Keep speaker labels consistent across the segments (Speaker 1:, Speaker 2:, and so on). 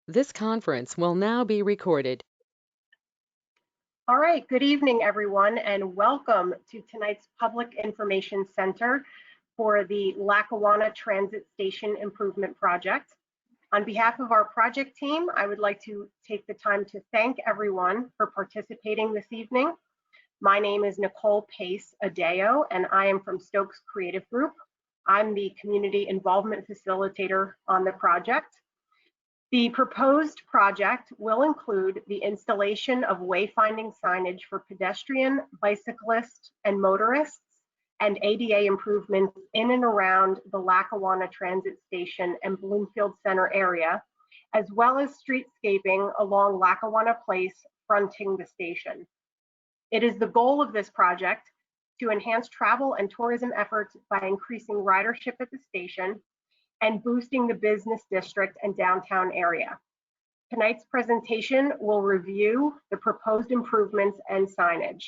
Speaker 1: This conference will now be recorded.
Speaker 2: All right, good evening, everyone, and welcome to tonight's Public Information Center for the Lackawanna Transit Station Improvement Project. On behalf of our project team, I would like to take the time to thank everyone for participating this evening. My name is Nicole Pace Adeo, and I am from Stokes Creative Group. I'm the Community Involvement Facilitator on the project. The proposed project will include the installation of wayfinding signage for pedestrian, bicyclist, and motorists, and ADA improvements in and around the Lackawanna Transit Station and Bloomfield Center area, as well as streetscaping along Lackawanna Place fronting the station. It is the goal of this project to enhance travel and tourism efforts by increasing ridership at the station and boosting the business district and downtown area. Tonight's presentation will review the proposed improvements and signage.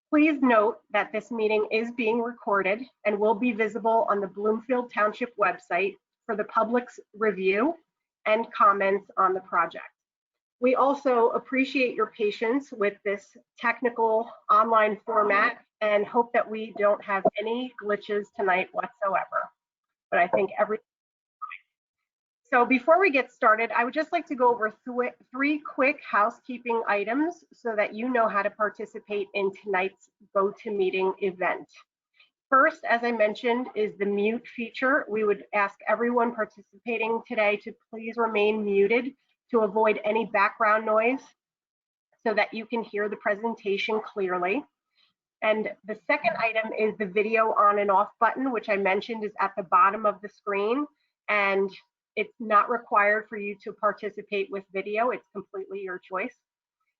Speaker 2: Please note that this meeting is being recorded and will be visible on the Bloomfield Township website for the public's review and comments on the project. We also appreciate your patience with this technical online format and hope that we don't have any glitches tonight whatsoever. But I think everything. So before we get started, I would just like to go over three quick housekeeping items so that you know how to participate in tonight's GoToMeeting event. First, as I mentioned, is the mute feature. We would ask everyone participating today to please remain muted to avoid any background noise so that you can hear the presentation clearly. And the second item is the video on and off button, which I mentioned is at the bottom of the screen, and it's not required for you to participate with video. It's completely your choice.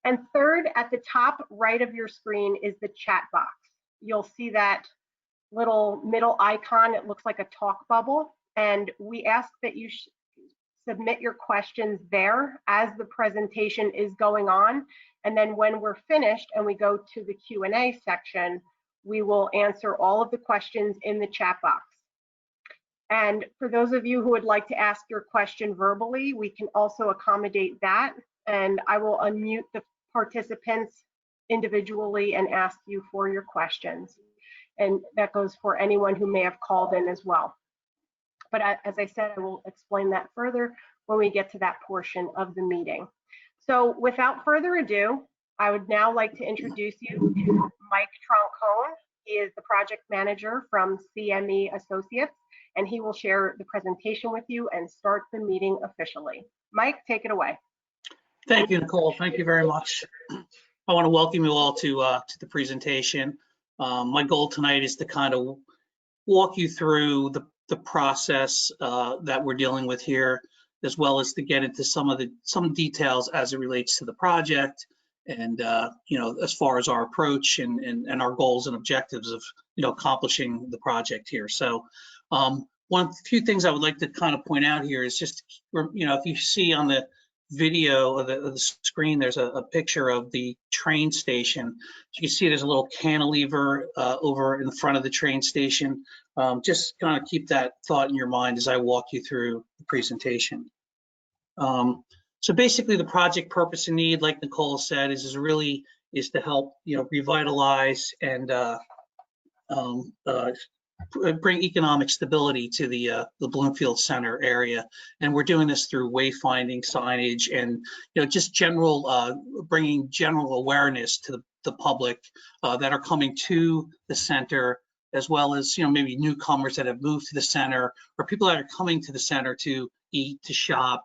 Speaker 2: And third, at the top right of your screen is the chat box. You'll see that little middle icon. It looks like a talk bubble, and we ask that you submit your questions there as the presentation is going on. And then when we're finished and we go to the Q&A section, we will answer all of the questions in the chat box. And for those of you who would like to ask your question verbally, we can also accommodate that. And I will unmute the participants individually and ask you for your questions. And that goes for anyone who may have called in as well. But as I said, I will explain that further when we get to that portion of the meeting. So without further ado, I would now like to introduce you to Mike Troncone. He is the project manager from CME Associates, and he will share the presentation with you and start the meeting officially. Mike, take it away.
Speaker 3: Thank you, Nicole. Thank you very much. I want to welcome you all to the presentation. My goal tonight is to kind of walk you through the process that we're dealing with here, as well as to get into some details as it relates to the project and as far as our approach and our goals and objectives of accomplishing the project here. So few things I would like to kind of point out here is just if you see on the video of the screen, there's a picture of the train station. You can see there's a little cantilever over in the front of the train station. Just kind of keep that thought in your mind as I walk you through the presentation. So basically the project purpose and need, like Nicole said, is to help revitalize and bring economic stability to the Bloomfield Center area. And we're doing this through wayfinding signage and just bringing general awareness to the public that are coming to the center, as well as maybe newcomers that have moved to the center, or people that are coming to the center to eat, to shop,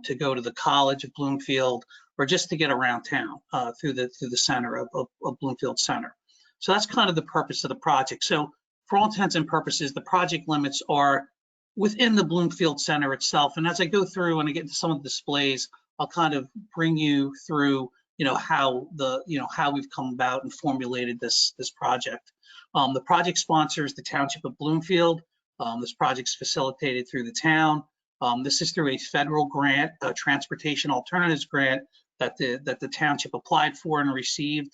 Speaker 3: to go to the College of Bloomfield, or just to get around town through the center of Bloomfield Center. So that's kind of the purpose of the project. So for all intents and purposes, the project limits are within the Bloomfield Center itself. And as I go through and I get into some of the displays, I'll kind of bring you through how we've come about and formulated this project. The project sponsor is the Township of Bloomfield. This project's facilitated through the town. This is through a federal grant, a transportation alternatives grant that the township applied for and received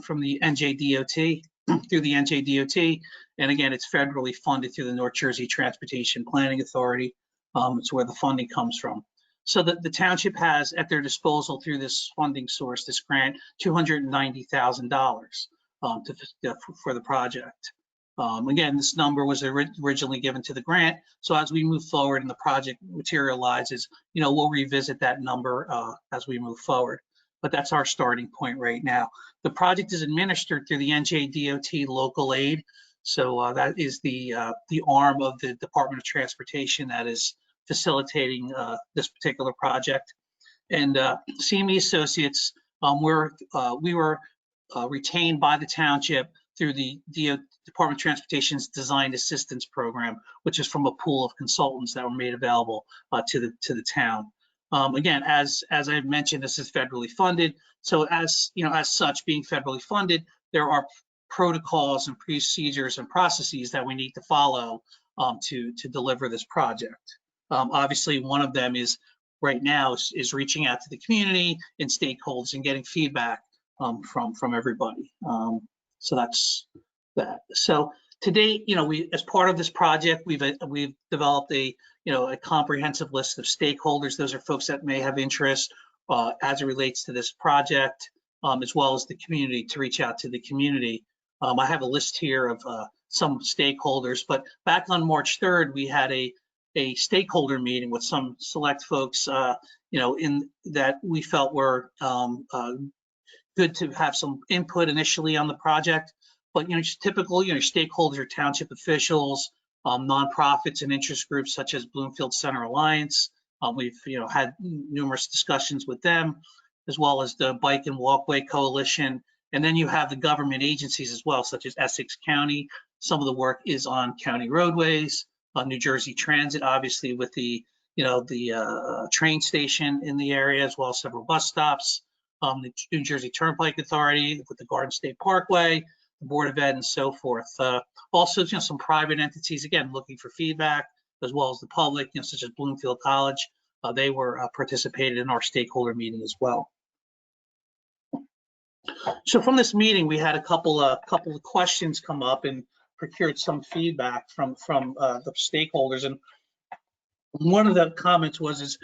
Speaker 3: from the NJDOT through the NJDOT. And again, it's federally funded through the North Jersey Transportation Planning Authority. It's where the funding comes from. So the township has at their disposal through this funding source, this grant, $290,000 for the project. Again, this number was originally given to the grant. So as we move forward and the project materializes, we'll revisit that number as we move forward. But that's our starting point right now. The project is administered through the NJDOT local aid. So that is the arm of the Department of Transportation that is facilitating this particular project. And CME Associates, we were retained by the township through the Department of Transportation's Design Assistance Program, which is from a pool of consultants that were made available to the town. Again, as I mentioned, this is federally funded. So as such, being federally funded, there are protocols and procedures and processes that we need to follow to deliver this project. Obviously, one of them is right now is reaching out to the community and stakeholders and getting feedback from everybody. So that's that. So to date, we, as part of this project, we've developed a comprehensive list of stakeholders. Those are folks that may have interest as it relates to this project, as well as the community, to reach out to the community. I have a list here of some stakeholders, but back on March 3rd, we had a stakeholder meeting with some select folks, in that we felt were good to have some input initially on the project. But just typical, stakeholders are township officials, nonprofits and interest groups such as Bloomfield Center Alliance. We've had numerous discussions with them, as well as the Bike and Walkway Coalition. And then you have the government agencies as well, such as Essex County. Some of the work is on county roadways, New Jersey Transit, obviously with the train station in the area, as well as several bus stops. The New Jersey Turnpike Authority with the Garden State Parkway, the Board of Ed, and so forth. Also, some private entities, again, looking for feedback, as well as the public, such as Bloomfield College. They were participated in our stakeholder meeting as well. So from this meeting, we had a couple of questions come up and procured some feedback from the stakeholders. And one of the comments was,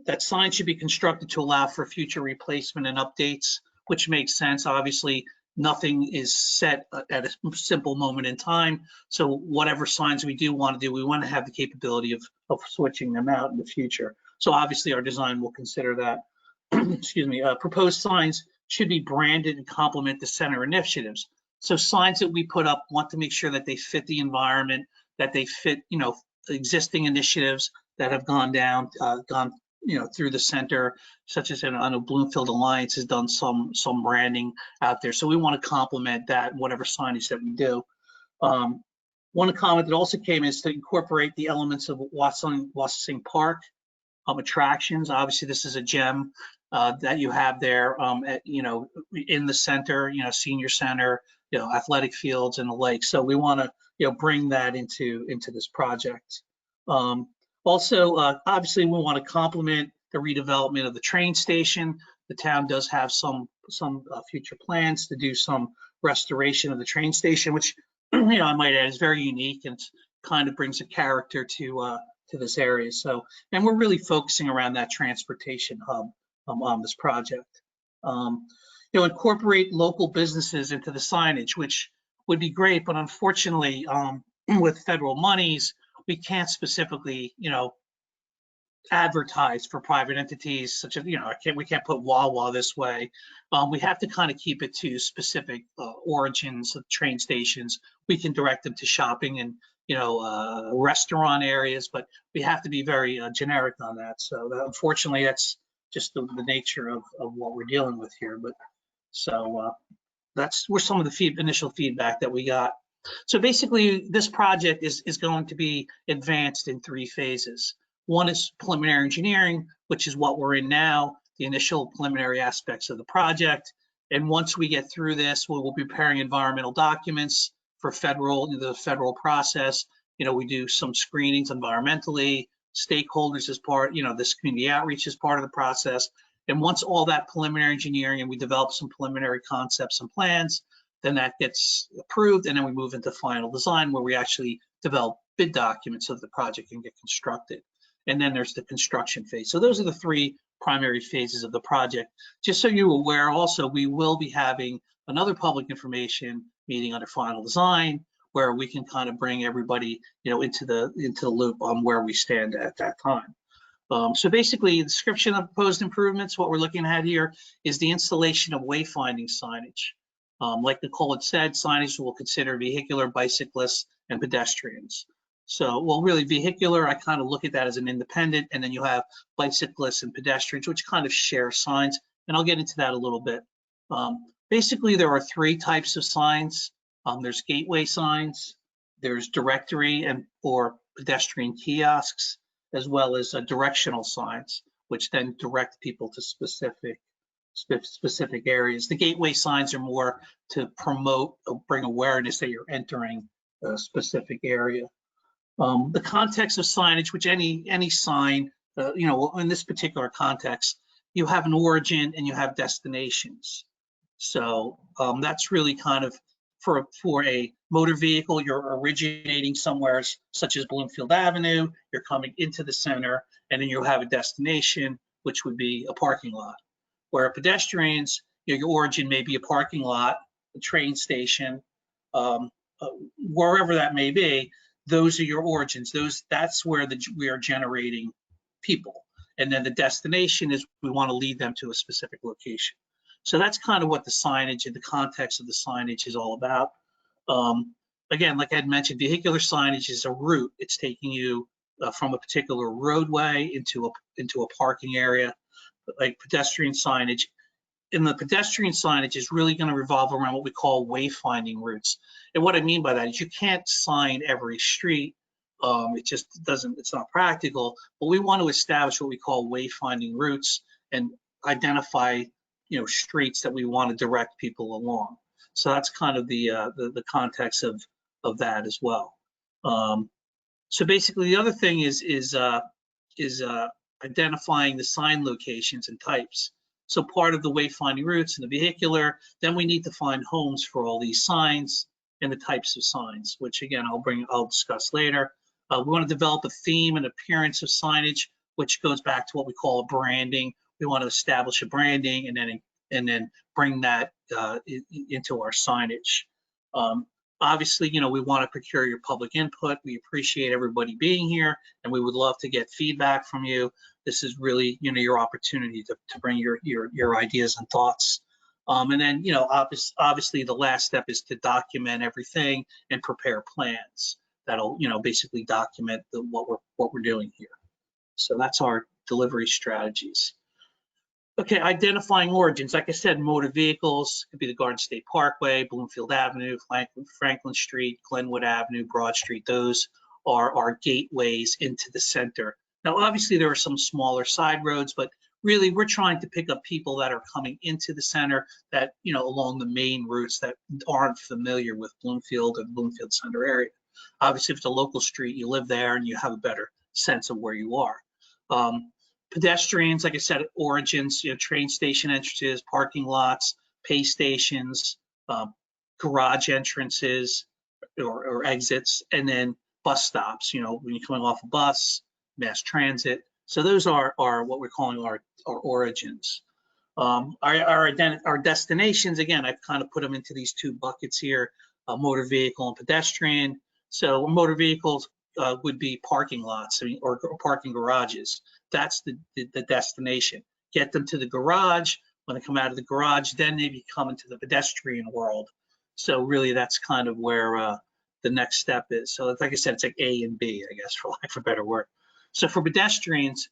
Speaker 3: that signs should be constructed to allow for future replacement and updates, which makes sense. Obviously, nothing is set at a simple moment in time. So whatever signs we do want to do, we want to have the capability of switching them out in the future. So obviously our design will consider that. Excuse me. Proposed signs should be branded and complement the center initiatives. So signs that we put up want to make sure that they fit the environment, that they fit, existing initiatives that have gone through the center, such as I know Bloomfield Alliance has done some branding out there. So we want to complement that, whatever signage that we do. One comment that also came is to incorporate the elements of Wassing Park attractions. Obviously, this is a gem that you have there, in the center, senior center, athletic fields and the like. So we want to, bring that into this project. Also, obviously, we want to complement the redevelopment of the train station. The town does have some future plans to do some restoration of the train station, which, I might add, is very unique and kind of brings a character to this area. So, and we're really focusing around that transportation hub on this project. Incorporate local businesses into the signage, which would be great, but unfortunately, with federal monies, we can't specifically, advertise for private entities such as, we can't put Wawa this way. We have to kind of keep it to specific origins of train stations. We can direct them to shopping and, restaurant areas, but we have to be very generic on that. So unfortunately, that's just the nature of what we're dealing with here. But so that's where some of the initial feedback that we got. So basically, this project is going to be advanced in 3 phases. One is preliminary engineering, which is what we're in now, the initial preliminary aspects of the project. And once we get through this, we will be preparing environmental documents for the federal process. We do some screenings environmentally, stakeholders as part, this community outreach is part of the process. And once all that preliminary engineering and we develop some preliminary concepts and plans, then that gets approved, and then we move into final design where we actually develop bid documents so that the project can get constructed. and then there's the construction phase. So those are the three primary phases of the project. Just so you're aware, also, we will be having another public information meeting under final design, where we can kind of bring everybody, into the loop on where we stand at that time. So basically, the description of proposed improvements, what we're looking at here is the installation of wayfinding signage. Like Nicole had said, signage will consider vehicular, bicyclists, and pedestrians. So, well, really vehicular, I kind of look at that as an independent, and then you have bicyclists and pedestrians, which kind of share signs, and I'll get into that a little bit. Basically, there are three types of signs. There's gateway signs, there's directory or pedestrian kiosks, as well as directional signs, which then direct people to specific areas. The gateway signs are more to promote or bring awareness that you're entering a specific area. The context of signage, which any sign, in this particular context, you have an origin and you have destinations. So that's really kind of for a motor vehicle, you're originating somewhere such as Bloomfield Avenue, you're coming into the center, and then you have a destination, which would be a parking lot. Where pedestrians, your origin may be a parking lot, a train station, wherever that may be. Those are your origins. That's where we are generating people. And then the destination is we want to lead them to a specific location. So that's kind of what the signage and the context of the signage is all about. Again, like I had mentioned, vehicular signage is a route. It's taking you from a particular roadway into a parking area. Like pedestrian signage. And the pedestrian signage is really going to revolve around what we call wayfinding routes. And what I mean by that is you can't sign every street. It just doesn't, it's not practical, but we want to establish what we call wayfinding routes and identify, streets that we want to direct people along. So that's kind of the context of that as well. So basically the other thing is identifying the sign locations and types. So part of the wayfinding routes and the vehicular, then we need to find homes for all these signs and the types of signs, which again, I'll discuss later. We want to develop a theme and appearance of signage, which goes back to what we call branding. We want to establish a branding and then bring that into our signage. Obviously, we want to procure your public input. We appreciate everybody being here, and we would love to get feedback from you. This is really, your opportunity to bring your ideas and thoughts. And then, obviously the last step is to document everything and prepare plans that'll, basically document what we're doing here. So that's our delivery strategies. Okay, identifying origins. Like I said, motor vehicles could be the Garden State Parkway, Bloomfield Avenue, Franklin Street, Glenwood Avenue, Broad Street. Those are our gateways into the center. Now, obviously, there are some smaller side roads, but really, we're trying to pick up people that are coming into the center that, along the main routes that aren't familiar with Bloomfield and Bloomfield Center area. Obviously, if it's a local street, you live there and you have a better sense of where you are. Pedestrians, like I said, origins, train station entrances, parking lots, pay stations, garage entrances or exits, and then bus stops, when you're coming off a bus, mass transit. So those are what we're calling our origins. Our destinations, again, I've kind of put them into these two buckets here, motor vehicle and pedestrian. So motor vehicles would be parking lots or parking garages. That's the destination. Get them to the garage. When they come out of the garage, then they come into the pedestrian world. So really, that's kind of where the next step is. So like I said, it's like A and B, I guess, for lack of a better word. So for pedestrians,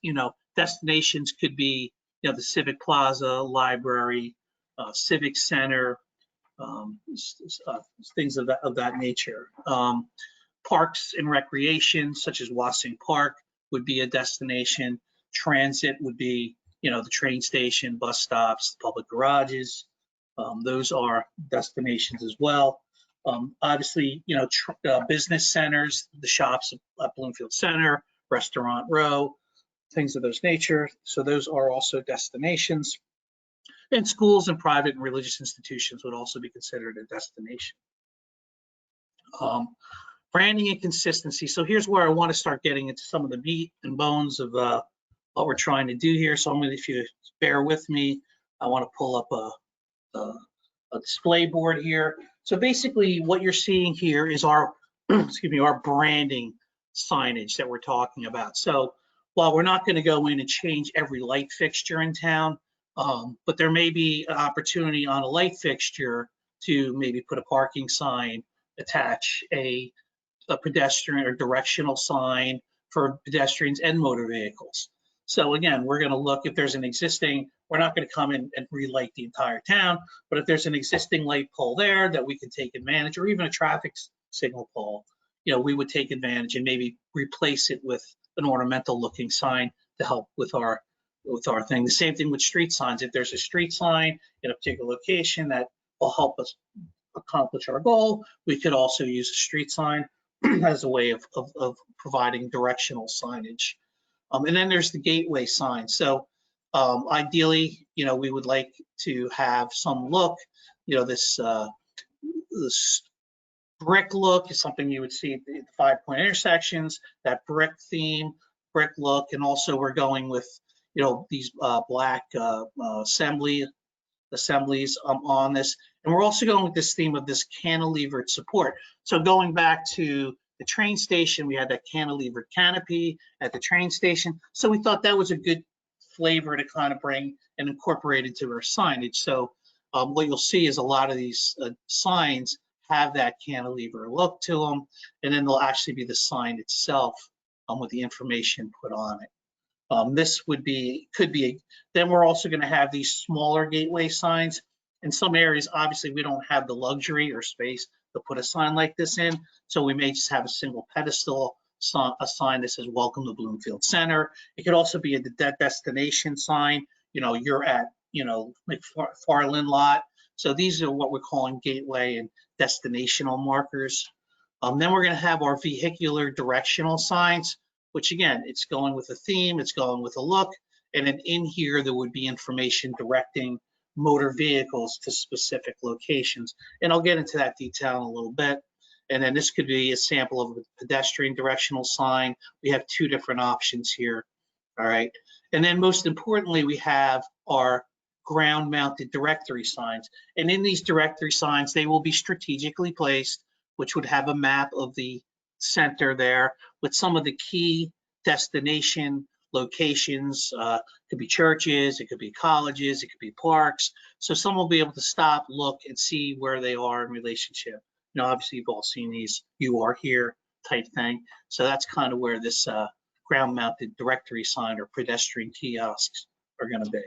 Speaker 3: destinations could be, the Civic Plaza, library, Civic Center, things of that nature. Parks and recreation, such as Wassing Park, would be a destination. Transit would be, the train station, bus stops, public garages. Those are destinations as well. Obviously, business centers, the shops at Bloomfield Center, Restaurant Row, things of those nature. So those are also destinations. And schools and private and religious institutions would also be considered a destination. Branding and consistency. So here's where I want to start getting into some of the meat and bones of what we're trying to do here. So I'm going to, if you bear with me, I want to pull up a display board here. So basically what you're seeing here is our, excuse me, our branding signage that we're talking about. So while we're not going to go in and change every light fixture in town, but there may be an opportunity on a light fixture to maybe put a parking sign, attach a pedestrian or directional sign for pedestrians and motor vehicles. So again, we're going to look if there's an existing, we're not going to come in and relight the entire town, but if there's an existing light pole there that we can take advantage, or even a traffic signal pole, you know, we would take advantage and maybe replace it with an ornamental looking sign to help with our thing. The same thing with street signs. If there's a street sign in a particular location that will help us accomplish our goal, we could also use a street sign as a way of providing directional signage. And then there's the gateway sign. So ideally, you know, we would like to have some look, you know, this brick look is something you would see at the 5-point intersections, that brick theme, brick look, and also we're going with, you know, these black assemblies on this. And we're also going with this theme of this cantilevered support. So going back to the train station, we had that cantilevered canopy at the train station. So we thought that was a good flavor to kind of bring and incorporate into our signage. So what you'll see is a lot of these signs have that cantilever look to them, and then they'll actually be the sign itself with the information put on it. This would be, then we're also going to have these smaller gateway signs. In some areas, obviously, we don't have the luxury or space to put a sign like this in, so we may just have a single pedestal, a sign that says "Welcome to Bloomfield Center." It could also be a destination sign. You know, you're at, you know, McFarland lot. So these are what we're calling gateway and destinational markers. Then we're going to have our vehicular directional signs, which again, it's going with a theme, it's going with a look, and then in here there would be information directing motor vehicles to specific locations. And I'll get into that detail in a little bit. And then this could be a sample of a pedestrian directional sign. We have two different options here, all right? And then most importantly, we have our ground mounted directory signs. And in these directory signs, they will be strategically placed, which would have a map of the center there with some of the key destination locations. Could be churches, it could be colleges, it could be parks. So someone will be able to stop, look, and see where they are in relationship. You know, obviously you've all seen these "you are here" type thing. So that's kind of where this ground mounted directory sign or pedestrian kiosks are going to be.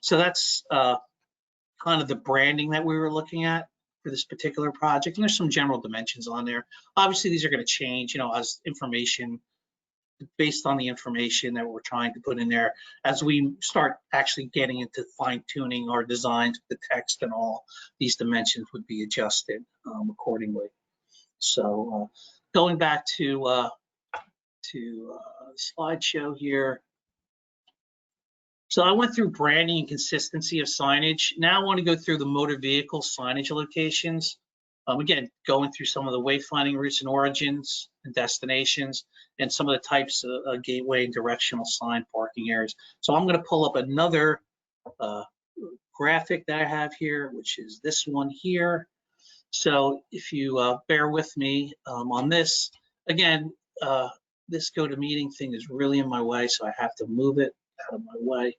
Speaker 3: So that's kind of the branding that we were looking at for this particular project. And there's some general dimensions on there. Obviously, these are going to change, you know, as information, based on the information that we're trying to put in there. As we start actually getting into fine tuning our designs, the text and all, these dimensions would be adjusted accordingly. So going back to slideshow here. So I went through branding and consistency of signage. Now I want to go through the motor vehicle signage locations. Again, going through some of the wayfinding routes and origins and destinations, and some of the types of gateway and directional sign parking areas. So I'm going to pull up another graphic that I have here, which is this one here. So if you bear with me on this, again, this GoToMeeting thing is really in my way, so I have to move it out of my way.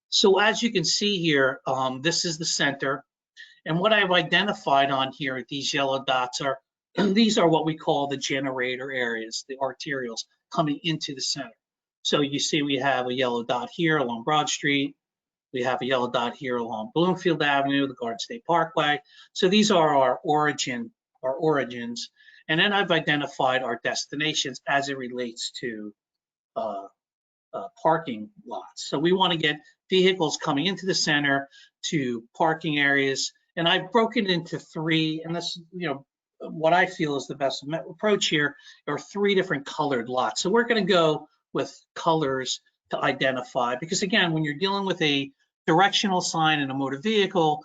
Speaker 3: So as you can see here, this is the center. And what I've identified on here, these yellow dots are, these are what we call the generator areas, the arterials coming into the center. So you see we have a yellow dot here along Broad Street. We have a yellow dot here along Bloomfield Avenue, the Garden State Parkway. So these are our origins. And then I've identified our destinations as it relates to parking lots. So we want to get vehicles coming into the center to parking areas. And I've broken it into three, and this, you know, what I feel is the best approach here are three different colored lots. So we're going to go with colors to identify, because again, when you're dealing with a directional sign in a motor vehicle,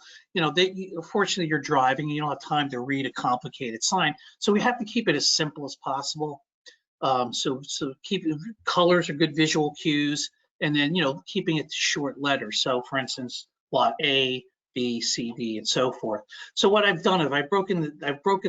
Speaker 3: fortunately you're driving and you don't have time to read a complicated sign. So we have to keep it as simple as possible. So keep colors are good visual cues, and then keeping it to short letters. So for instance, lot A, B, C, D, and so forth. So what I've done is I've broken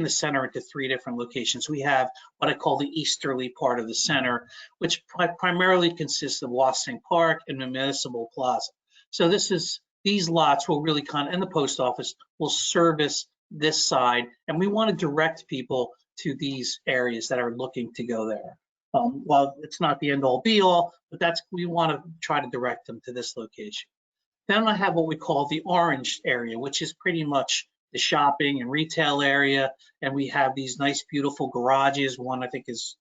Speaker 3: the center into 3 different locations. We have what I call the easterly part of the center, which primarily consists of Wasing Park and the Municipal Plaza. So these lots will really and the post office will service this side, and we want to direct people to these areas that are looking to go there. While it's not the end all be all, but we want to try to direct them to this location. Then I have what we call the orange area, which is pretty much the shopping and retail area. And we have these nice, beautiful garages. One, I think, this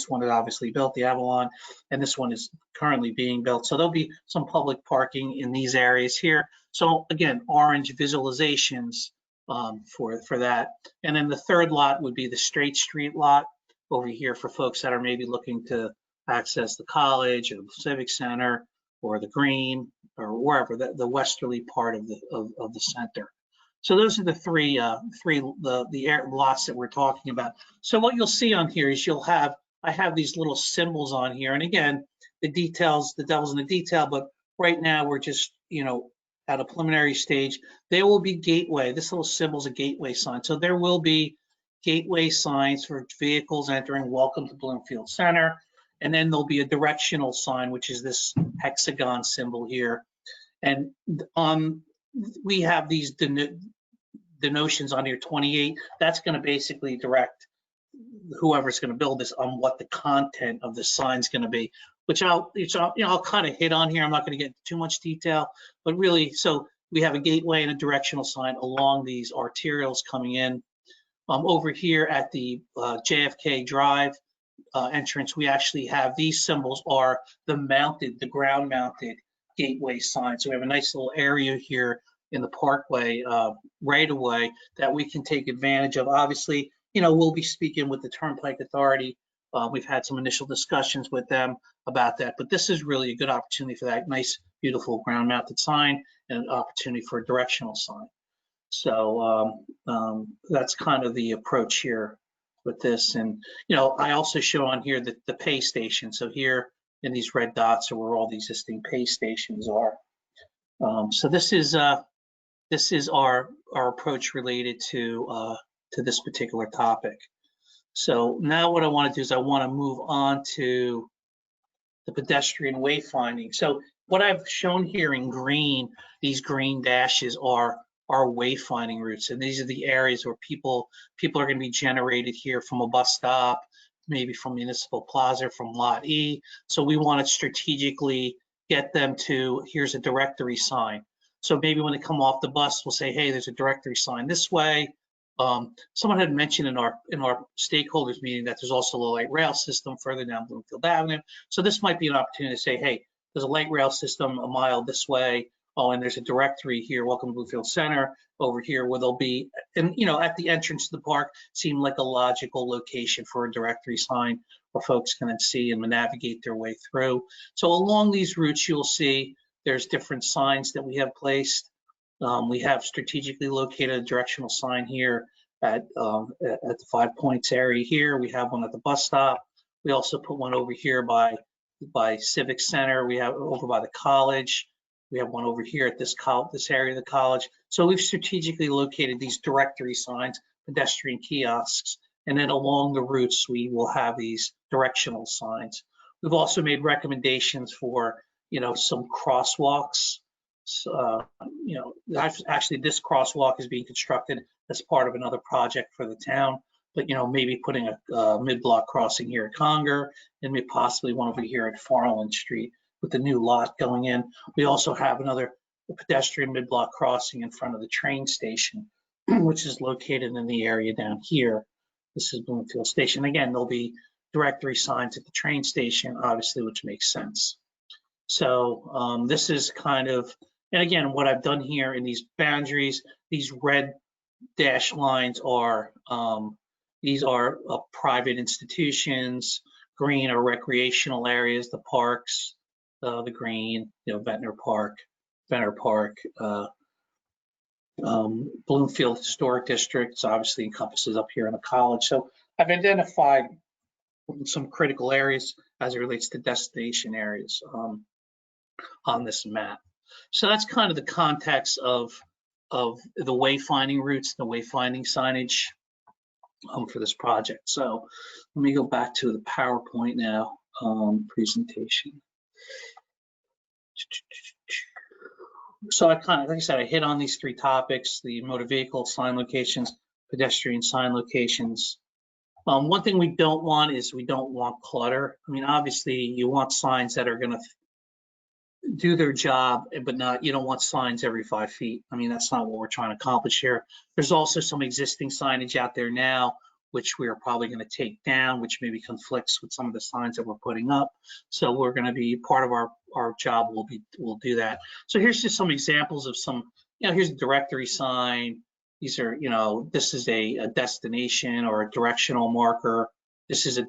Speaker 3: one is obviously built, the Avalon, and this one is currently being built. So there'll be some public parking in these areas here. So again, orange visualizations for that. And then the third lot would be the straight street lot over here for folks that are maybe looking to access the college or the civic center or the green or wherever, the westerly part of the center. So those are the three lots that we're talking about. So what you'll see on here is I have these little symbols on here, and again, the devil's in the detail, but right now we're just at a preliminary stage. There will be gateway. This little symbol is a gateway sign. So there will be gateway signs for vehicles entering Welcome to Bloomfield Center. And then there'll be a directional sign, which is this hexagon symbol here. And we have these denotions on here, 28. That's going to basically direct whoever's going to build this on what the content of the sign is going to be, which I'll kind of hit on here. I'm not going to get into too much detail, but really, so we have a gateway and a directional sign along these arterials coming in. Over here at the JFK Drive entrance, we actually have these symbols are the ground mounted gateway signs. So we have a nice little area here in the parkway right away that we can take advantage of. Obviously, we'll be speaking with the Turnpike Authority. We've had some initial discussions with them about that, but this is really a good opportunity for that nice, beautiful ground mounted sign and an opportunity for a directional sign. So that's kind of the approach here with this. And, I also show on here the pay station. So here in these red dots are where all the existing pay stations are. So this is our approach related to this particular topic. So now what I want to do is I want to move on to the pedestrian wayfinding. So what I've shown here in green, these green dashes are wayfinding routes, and these are the areas where people are going to be generated here from a bus stop, maybe from Municipal Plaza, from Lot E. So we want to strategically get them to, here's a directory sign. So maybe when they come off the bus, we'll say, hey, there's a directory sign this way. Someone had mentioned in our stakeholders meeting that there's also a light rail system further down Bloomfield Avenue. So this might be an opportunity to say, hey, there's a light rail system a mile this way. Oh, and there's a directory here, Welcome to Bloomfield Center, over here where they'll be, and at the entrance to the park seemed like a logical location for a directory sign where folks can then see and navigate their way through. So along these routes, you'll see there's different signs that we have placed. We have strategically located a directional sign here at the 5 Points area here. We have one at the bus stop. We also put one over here by Civic Center. We have over by the college. We have one over here at this area of the college. So we've strategically located these directory signs, pedestrian kiosks, and then along the routes, we will have these directional signs. We've also made recommendations for, some crosswalks. So, actually this crosswalk is being constructed as part of another project for the town, but, maybe putting a mid-block crossing here at Conger and maybe possibly one over here at Farland Street with the new lot going in. We also have another pedestrian mid-block crossing in front of the train station, which is located in the area down here. This is Bloomfield Station. Again, there'll be directory signs at the train station, obviously, which makes sense. So this is kind of, and again, what I've done here in these boundaries, these red dash lines are, these are private institutions, green or recreational areas, the parks, the green, Ventnor Park, Fenner Park, Bloomfield Historic District obviously encompasses up here in the college. So I've identified some critical areas as it relates to destination areas on this map. So that's kind of the context of the wayfinding routes, the wayfinding signage for this project. So let me go back to the PowerPoint now, presentation. So I kind of, like I said, I hit on these 3 topics: the motor vehicle sign locations, pedestrian sign locations. One thing we don't want is we don't want clutter. I mean, obviously you want signs that are going to do their job, but not, you don't want signs every 5 feet. I mean, that's not what we're trying to accomplish here. There's also some existing signage out there now, which we are probably going to take down, which maybe conflicts with some of the signs that we're putting up. So we're going to be, part of our job we'll do that. So here's just some examples of some, here's a directory sign. These are, this is a destination or a directional marker. This is a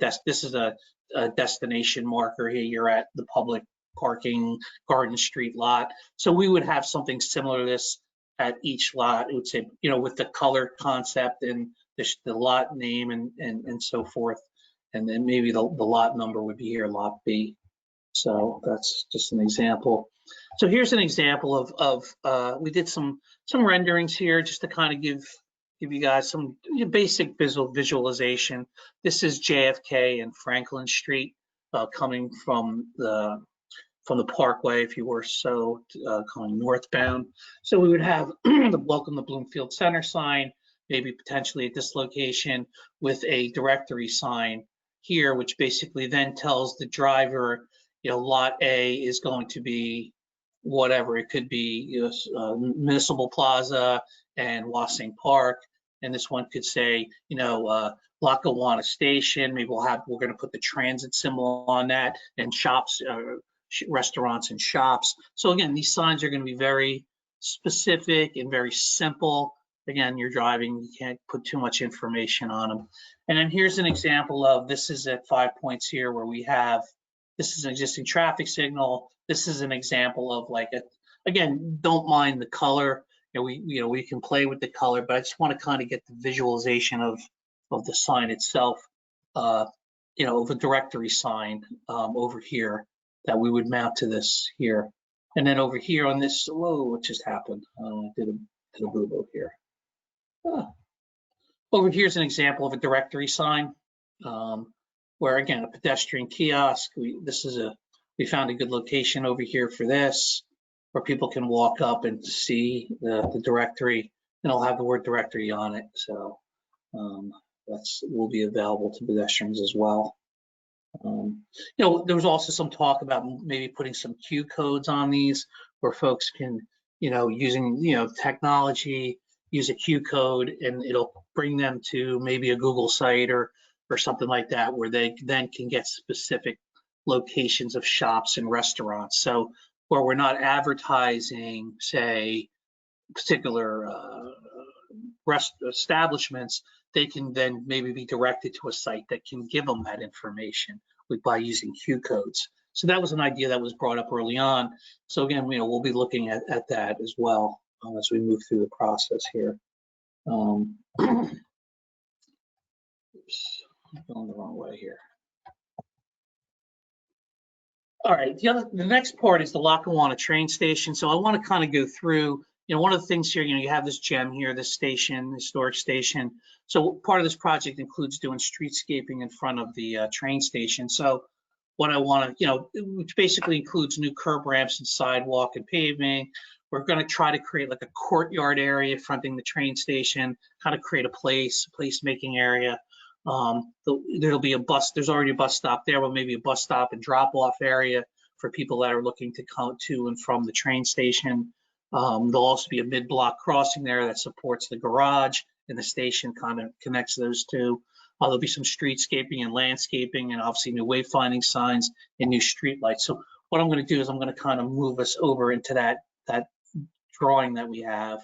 Speaker 3: destination marker. Here you're at the public parking Garden Street lot. So we would have something similar to this at each lot. It would say, with the color concept and the lot name and so forth. And then maybe the lot number would be here, lot B. So that's just an example. So here's an example of we did some renderings here just to kind of give you guys some basic visualization. This is JFK and Franklin Street coming from the Parkway, if you were so going northbound. So we would have the welcome to Bloomfield Center sign, maybe potentially at this location, with a directory sign here, which basically then tells the driver, lot A is going to be whatever. It could be Municipal Plaza and Wassing Park, and this one could say, Lackawanna Station. Maybe we're going to put the transit symbol on that, and shops, restaurants and shops. So again, these signs are going to be very specific and very simple. Again, you're driving, you can't put too much information on them. And then here's an example of, this is at 5 points here where we have, this is an existing traffic signal. This is an example of again, don't mind the color. We can play with the color, but I just want to kind of get the visualization of the sign itself, of a directory sign over here that we would mount to this here. And then over here on this, whoa, what just happened? I did a boo-boo here. Over here's an example of a directory sign where, again, a pedestrian kiosk. We found a good location over here for this, where people can walk up and see the directory, and it'll have the word directory on it. So that's will be available to pedestrians as well. There was also some talk about maybe putting some Q codes on these, where folks can, using technology, use a Q code, and it'll bring them to maybe a Google site or something like that, where they then can get specific locations of shops and restaurants. So where we're not advertising, say, particular establishments, they can then maybe be directed to a site that can give them that information by using Q codes. So that was an idea that was brought up early on. So again, we'll be looking at that as well as we move through the process here. Oops, I'm going the wrong way here. All right, the next part is the Lackawanna train station. So I want to kind of go through, one of the things here, you have this gem here, this station, historic station. So part of this project includes doing streetscaping in front of the train station. So what I want to, which basically includes new curb ramps and sidewalk and paving. We're going to try to create like a courtyard area fronting the train station, kind of create a place-making area. There'll be a bus, there's already a bus stop there, but maybe a bus stop and drop-off area for people that are looking to come to and from the train station. There'll also be a mid-block crossing there that supports the garage, and the station kind of connects those two. There'll be some streetscaping and landscaping, and obviously new wayfinding signs and new street lights. So what I'm going to do is I'm going to kind of move us over into that drawing that we have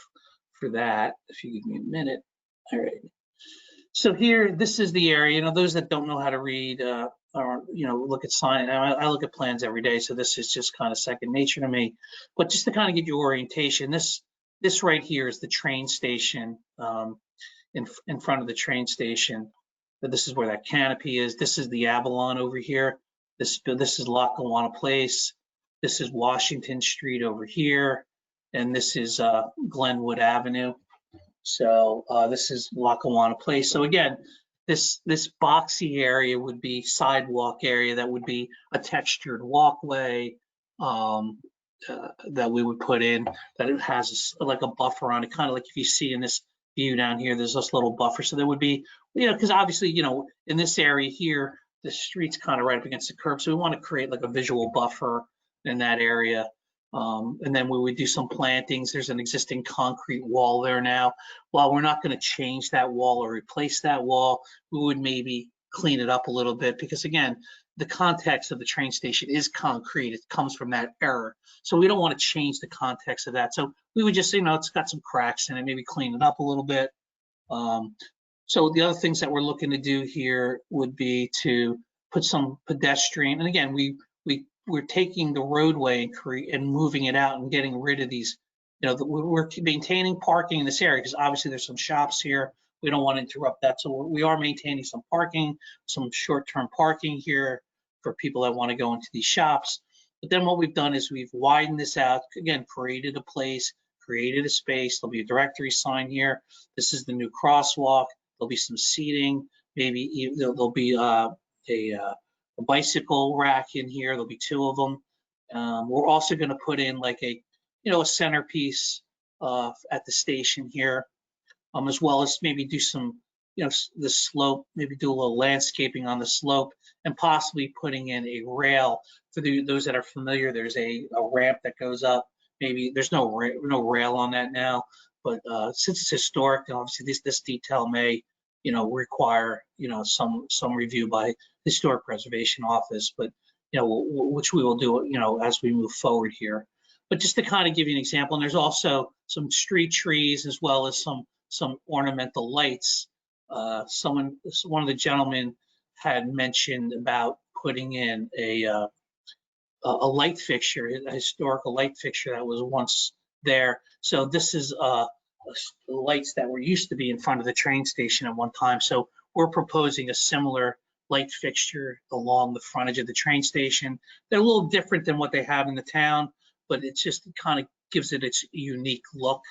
Speaker 3: for that. If you give me a minute. All right. So here, this is the area. Those that don't know how to read or look at sign. I look at plans every day, so this is just kind of second nature to me. But just to kind of give you orientation, this right here is the train station, in front of the train station. But this is where that canopy is. This is the Avalon over here. This is Lackawanna Place. This is Washington Street over here, and this is Glenwood Avenue. So this is Lackawanna Place. So again, this boxy area would be sidewalk area that would be a textured walkway that we would put in, that it has like a buffer on it, kind of like if you see in this view down here, there's this little buffer. So there would be, because obviously, in this area here, the street's kind of right up against the curb. So we want to create like a visual buffer in that area. And then we would do some plantings. There's an existing concrete wall there now. While we're not going to change that wall or replace that wall, we would maybe clean it up a little bit, because again, the context of the train station is concrete. It comes from that era. So we don't want to change the context of that. So we would just, it's got some cracks in it, maybe clean it up a little bit. So the other things that we're looking to do here would be to put some pedestrian, and again, we're taking the roadway and moving it out and getting rid of these, we're maintaining parking in this area because obviously there's some shops here. We don't want to interrupt that. So we are maintaining some parking, some short-term parking here for people that want to go into these shops. But then what we've done is we've widened this out, again, created a place, created a space. There'll be a directory sign here. This is the new crosswalk. There'll be some seating, maybe there'll be a bicycle rack in here. There'll be 2 of them. We're also going to put in like a centerpiece at the station here, as well as maybe do some, the slope, maybe do a little landscaping on the slope, and possibly putting in a rail. For those that are familiar, there's a ramp that goes up. Maybe there's no rail on that now, but since it's historic, obviously this detail may require some review by Historic Preservation Office, but which we will do as we move forward here. But just to kind of give you an example, and there's also some street trees as well as some ornamental lights. One of the gentlemen had mentioned about putting in a light fixture, a historical light fixture that was once there. So this is lights that were used to be in front of the train station at one time. So we're proposing a similar light fixture along the frontage of the train station. They're a little different than what they have in the town, but it just kind of gives it its unique look.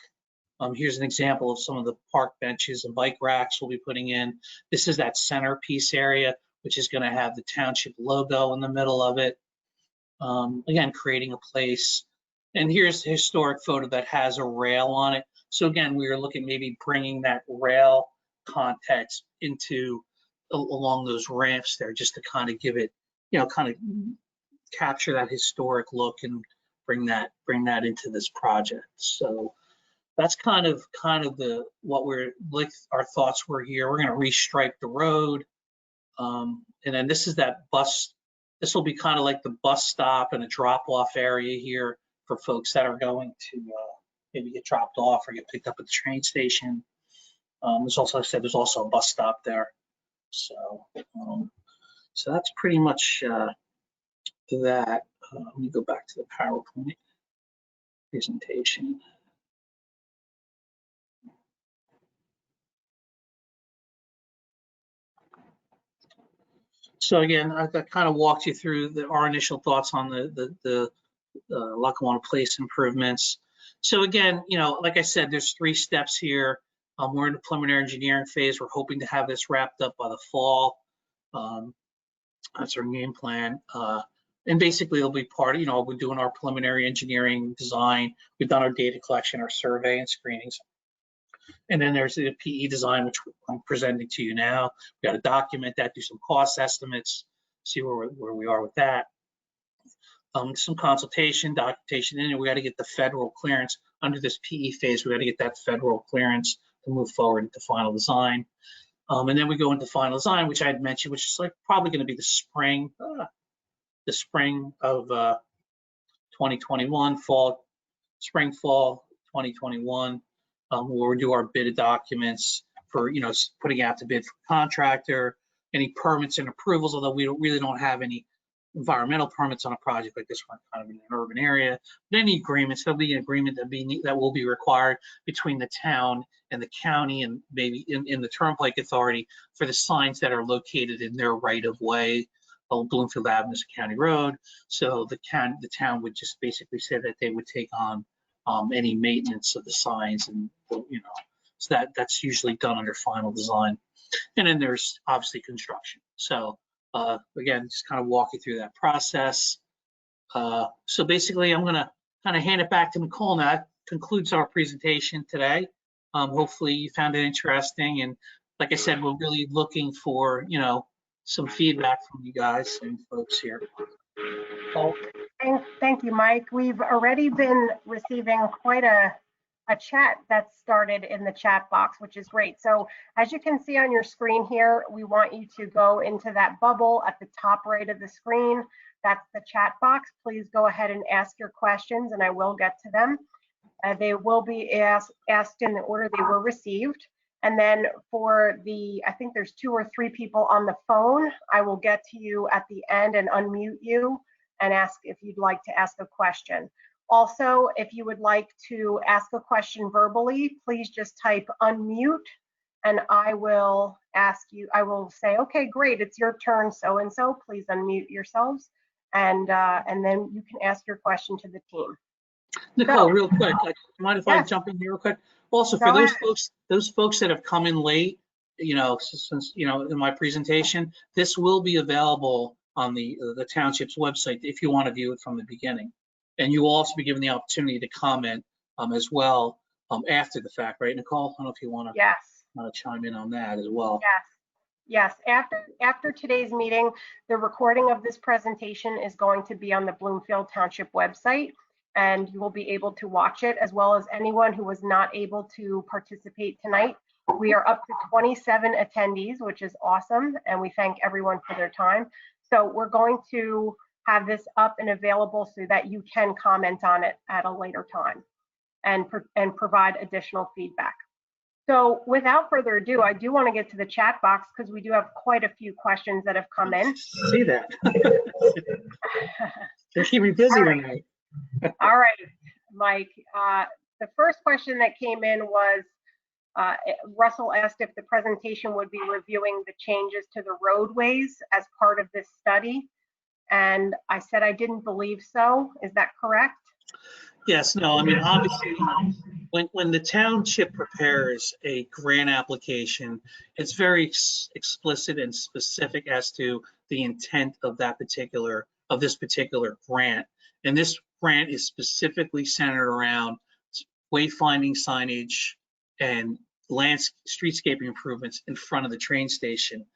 Speaker 3: Here's an example of some of the park benches and bike racks we'll be putting in. This is that centerpiece area, which is going to have the Township logo in the middle of it. Again, creating a place. And here's a historic photo that has a rail on it. So again, we are looking maybe bringing that rail context into along those ramps there, just to kind of give it, kind of capture that historic look and bring that into this project. So that's kind of what our thoughts were here. We're going to restripe the road, and then this is that bus. This will be kind of like the bus stop and a drop-off area here for folks that are going to maybe get dropped off or get picked up at the train station. There's also, like I said, there's also a bus stop there. So, so that's pretty much that. Let me go back to the PowerPoint presentation. So again, I kind of walked you through our initial thoughts on the Lackawanna Place improvements. So again, like I said, there's 3 steps here. We're in the preliminary engineering phase. We're hoping to have this wrapped up by the fall. That's our game plan. And basically it'll be part of, we're doing our preliminary engineering design. We've done our data collection, our survey and screenings. And then there's the PE design, which I'm presenting to you now. We got to document that, do some cost estimates, see where we are with that. Some consultation, documentation, and we got to get the federal clearance under this PE phase. We got to get that federal clearance to move forward into final design. And then we go into final design, which I had mentioned, which is like probably going to be the spring of 2021, spring, fall 2021. We'll do our bid documents for, putting out to bid for contractor, any permits and approvals, although we really don't have any environmental permits on a project like this one, kind of in an urban area. But any agreements, there'll be an agreement that will be required between the town and the county, and maybe in the Turnpike Authority, for the signs that are located in their right of way. Bloomfield Avenue is a county road, so the town would just basically say that they would take on any maintenance of the signs, and so that's usually done under final design. And then there's obviously construction. So again, just kind of walk you through that process. So basically, I'm gonna kind of hand it back to Nicole now. That concludes our presentation today. Hopefully you found it interesting, and like I said, we're really looking for some feedback from you guys and folks here.
Speaker 2: Thank you, Mike. We've already been receiving quite a chat that's started in the chat box, which is great. So as you can see on your screen here, we want you to go into that bubble at the top right of the screen. That's the chat box. Please go ahead and ask your questions, and I will get to them. They will be asked in the order they were received. And then for I think there's 2 or 3 people on the phone, I will get to you at the end and unmute you and ask if you'd like to ask a question. Also, if you would like to ask a question verbally, please just type unmute, and I will ask you, I will say, okay, great, it's your turn, so-and-so, please unmute yourselves, and then you can ask your question to the team.
Speaker 3: Nicole, real quick, mind if I jump in here real quick? Also, for those folks that have come in late, since in my presentation, this will be available on the township's website if you want to view it from the beginning, and you will also be given the opportunity to comment as well after the fact, right, Nicole? I don't know if you want to chime in on that as well.
Speaker 2: Yes. After today's meeting, the recording of this presentation is going to be on the Bloomfield Township website, and you will be able to watch it, as well as anyone who was not able to participate tonight. We are up to 27 attendees, which is awesome, and we thank everyone for their time. So we're going to have this up and available so that you can comment on it at a later time and provide additional feedback. So without further ado, I do want to get to the chat box because we do have quite a few questions that have come in.
Speaker 3: See that? They're keeping me busy tonight.
Speaker 2: All right, Mike. The first question that came in was, Russell asked if the presentation would be reviewing the changes to the roadways as part of this study. And I said I didn't believe so. Is that correct?
Speaker 3: Yes, no, I mean, obviously, when the township prepares a grant application, it's very explicit and specific as to the intent of this particular grant. And this grant is specifically centered around wayfinding signage and streetscaping improvements in front of the train station.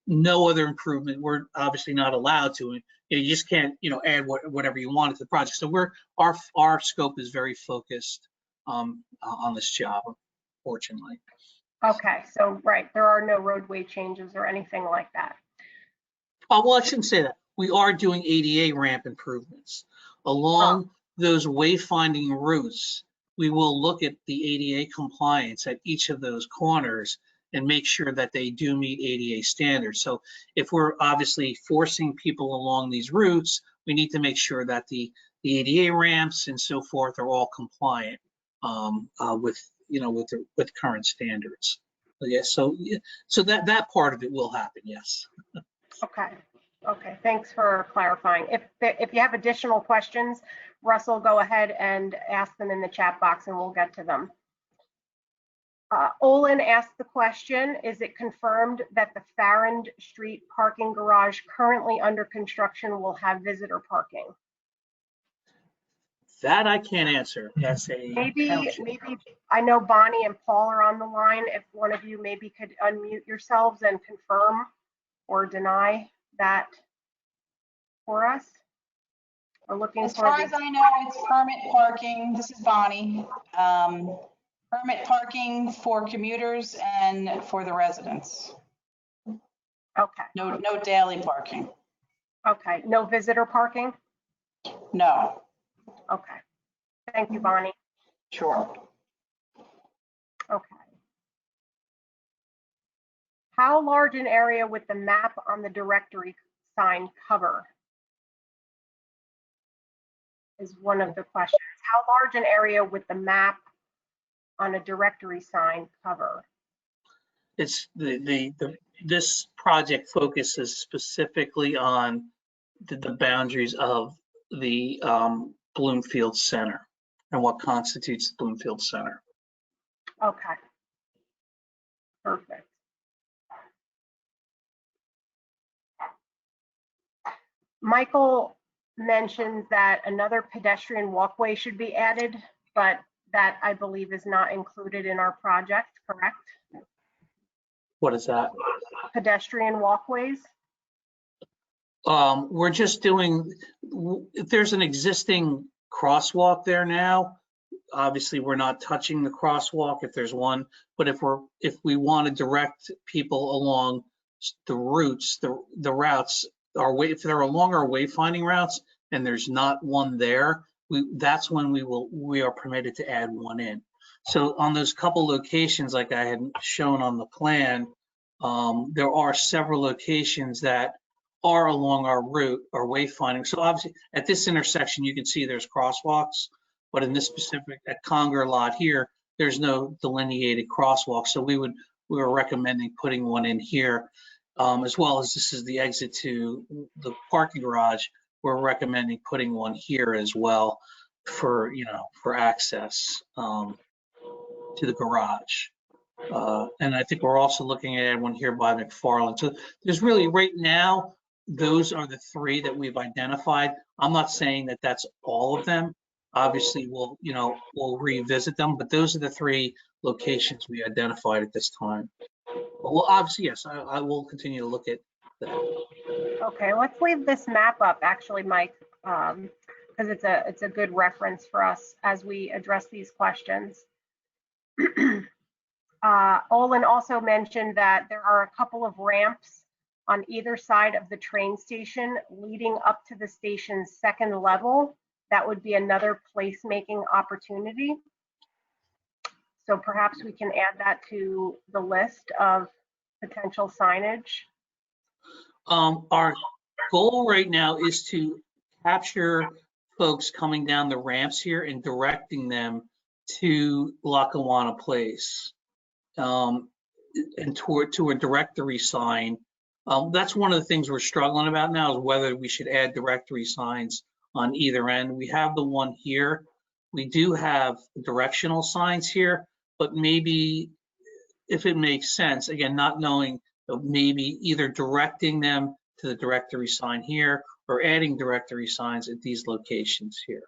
Speaker 3: No other improvement. We're obviously not allowed to. You just can't, add whatever you want to the project. So our scope is very focused on this job, fortunately.
Speaker 2: Okay, so right, there are no roadway changes or anything like that.
Speaker 3: Well, I shouldn't say that. We are doing ADA ramp improvements along those wayfinding routes. We will look at the ADA compliance at each of those corners and make sure that they do meet ADA standards. So if we're obviously forcing people along these routes, we need to make sure that the ADA ramps and so forth are all compliant with current standards. So that part of it will happen, yes.
Speaker 2: Okay, thanks for clarifying. If you have additional questions, Russell, go ahead and ask them in the chat box and we'll get to them. Olin asked the question, is it confirmed that the Farrand Street parking garage currently under construction will have visitor parking?
Speaker 3: That I can't answer. That's a
Speaker 2: maybe I know Bonnie and Paul are on the line. If one of you maybe could unmute yourselves and confirm or deny that for us. We're looking
Speaker 4: as far as I know, it's permit parking. This is Bonnie. Permit parking for commuters and for the residents.
Speaker 2: Okay.
Speaker 4: No daily parking.
Speaker 2: Okay. No visitor parking?
Speaker 4: No.
Speaker 2: Okay. Thank you, Bonnie.
Speaker 4: Sure.
Speaker 2: Okay. How large an area with the map on the directory sign cover? Is one of the questions. How large an area with the map on a directory sign cover?
Speaker 3: It's this project focuses specifically on the boundaries of the Bloomfield Center and what constitutes the Bloomfield Center.
Speaker 2: Okay, perfect. Michael mentioned that another pedestrian walkway should be added, but that I believe is not included in our project, correct?
Speaker 3: What is that?
Speaker 2: Pedestrian walkways?
Speaker 3: We're just doing, if there's an existing crosswalk there now, obviously we're not touching the crosswalk if there's one, but if we want to direct people along the routes, the routes, if they're along our wayfinding routes and there's not one there, that's when we are permitted to add one in. So on those couple locations, like I had shown on the plan, there are several locations that are along our route or wayfinding. So obviously at this intersection, you can see there's crosswalks, but in this specific at Conger lot here, there's no delineated crosswalk. So we were recommending putting one in here, as well as this is the exit to the parking garage. We're recommending putting one here as well for access to the garage. And I think we're also looking at one here by McFarland. So there's really right now, those are the three that we've identified. I'm not saying that that's all of them. Obviously, we'll revisit them, but those are the three locations we identified at this time. But well, obviously, yes, I will continue to look at that.
Speaker 2: Okay, let's leave this map up, actually, Mike, because it's a good reference for us as we address these questions. Olin also mentioned that there are a couple of ramps on either side of the train station leading up to the station's second level. That would be another placemaking opportunity. So perhaps we can add that to the list of potential signage.
Speaker 3: Our goal right now is to capture folks coming down the ramps here and directing them to Lackawanna Place and to a directory sign. That's one of the things we're struggling about now, is whether we should add directory signs on either end. We have the one here. We do have directional signs here, but maybe if it makes sense, again, not knowing, maybe either directing them to the directory sign here or adding directory signs at these locations here.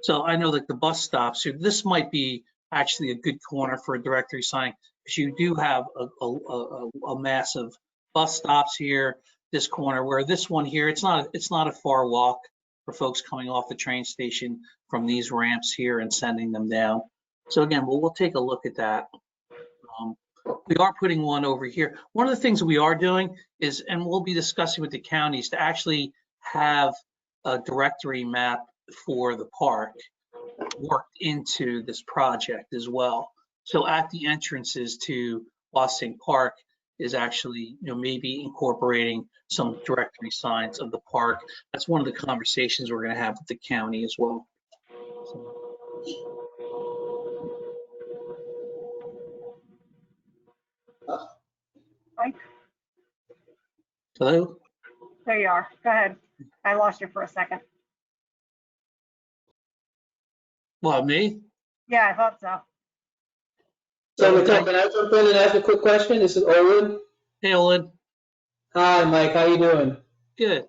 Speaker 3: So I know that the bus stops here, this might be actually a good corner for a directory sign, because you do have a massive bus stops here, this corner, where this one here, it's not a far walk for folks coming off the train station from these ramps here and sending them down. So again, we'll take a look at that. We are putting one over here. One of the things we are doing is, and we'll be discussing with the counties, to actually have a directory map for the park worked into this project as well. So at the entrances to Wassing Park is actually, maybe incorporating some directory signs of the park. That's one of the conversations we're going to have with the county as well.
Speaker 2: Mike?
Speaker 3: Hello?
Speaker 2: There you are. Go ahead. I lost you for a second.
Speaker 3: Well, me?
Speaker 2: Yeah, I thought so.
Speaker 5: So can I jump in and ask a quick question? This is Olin.
Speaker 3: Hey, Olin.
Speaker 5: Hi, Mike. How you doing?
Speaker 3: Good.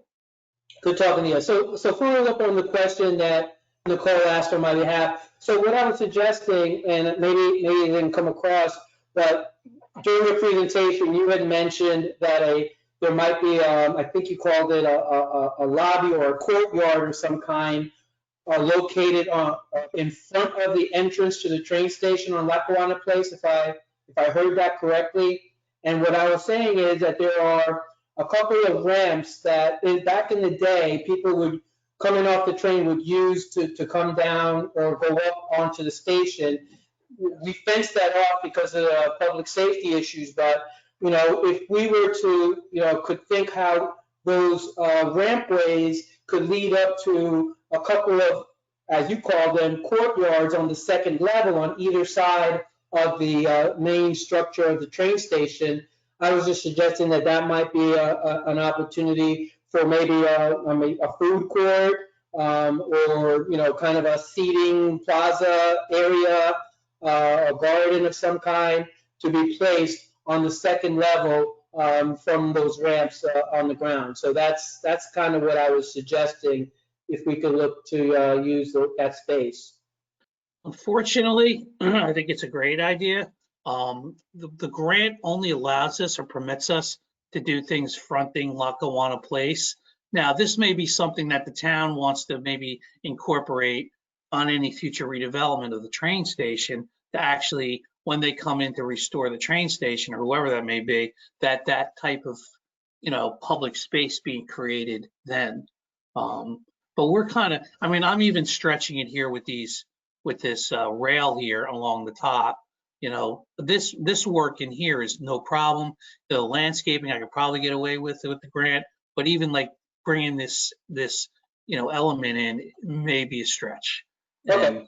Speaker 5: Good talking to you. So following up on the question that Nicole asked on my behalf. So what I was suggesting, and maybe it didn't come across, but during your presentation, you had mentioned that there might be, I think you called it a lobby or a courtyard of some kind, located in front of the entrance to the train station on Lackawanna Place, if I heard that correctly. And what I was saying is that there are a couple of ramps that back in the day, people would, coming off the train, would use to come down or go up onto the station. We fenced that off because of public safety issues, but if we were to, could think how those rampways could lead up to a couple of, as you call them, courtyards on the second level on either side of the main structure of the train station. I was just suggesting that that might be an opportunity for maybe a food court, or kind of a seating plaza area, a garden of some kind to be placed on the second level from those ramps on the ground. So that's kind of what I was suggesting, if we could look to use that space.
Speaker 3: Unfortunately, I think it's a great idea. The grant only allows us or permits us to do things fronting Lackawanna Place. Now, this may be something that the town wants to maybe incorporate on any future redevelopment of the train station, to actually, when they come in to restore the train station or whoever that may be, that type of, public space being created then. But we're kind of, I'm even stretching it here with this rail here along the top. This work in here is no problem. The landscaping I could probably get away with the grant, but even like bringing this element in may be a stretch.
Speaker 5: Okay,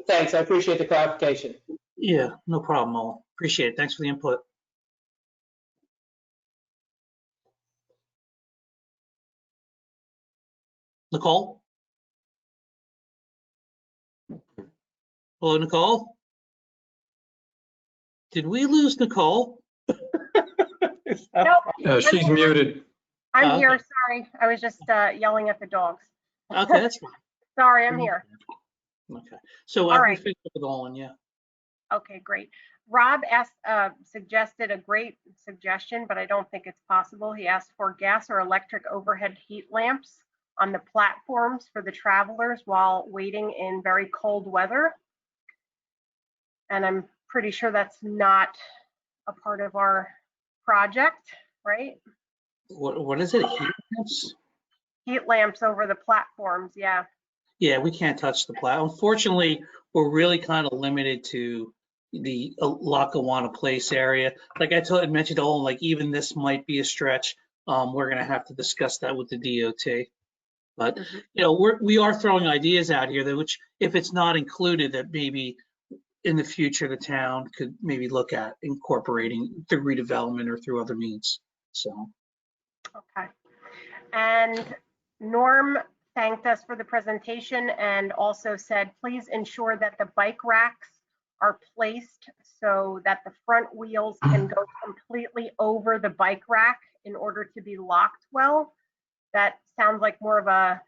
Speaker 5: thanks. I appreciate the clarification.
Speaker 3: Yeah, no problem, Owen. Appreciate it. Thanks for the input. Nicole? Hello, Nicole? Did we lose Nicole?
Speaker 2: Nope.
Speaker 6: She's muted.
Speaker 2: I'm
Speaker 3: Oh,
Speaker 2: here,
Speaker 3: okay.
Speaker 2: sorry. I was just yelling at the dogs.
Speaker 3: Okay, that's fine.
Speaker 2: Sorry, I'm here.
Speaker 3: Okay, so
Speaker 2: All
Speaker 3: I
Speaker 2: right.
Speaker 3: finished with Owen, yeah.
Speaker 2: Okay, great. Rob suggested a great suggestion, but I don't think it's possible. He asked for gas or electric overhead heat lamps on the platforms for the travelers while waiting in very cold weather. And I'm pretty sure that's not a part of our project, right?
Speaker 3: What is it? Heat lamps?
Speaker 2: Heat lamps over the platforms, yeah.
Speaker 3: Yeah, we can't touch the plat. Unfortunately, we're really kind of limited to the Lackawanna Place area. Like I mentioned, Owen, like even this might be a stretch. We're gonna have to discuss that with the DOT. But we are throwing ideas out here that, which if it's not included, that maybe in the future the town could maybe look at incorporating through redevelopment or through other means. So.
Speaker 2: Okay. And Norm thanked us for the presentation and also said, please ensure that the bike racks are placed so that the front wheels can go completely over the bike rack in order to be locked well. That sounds like more of a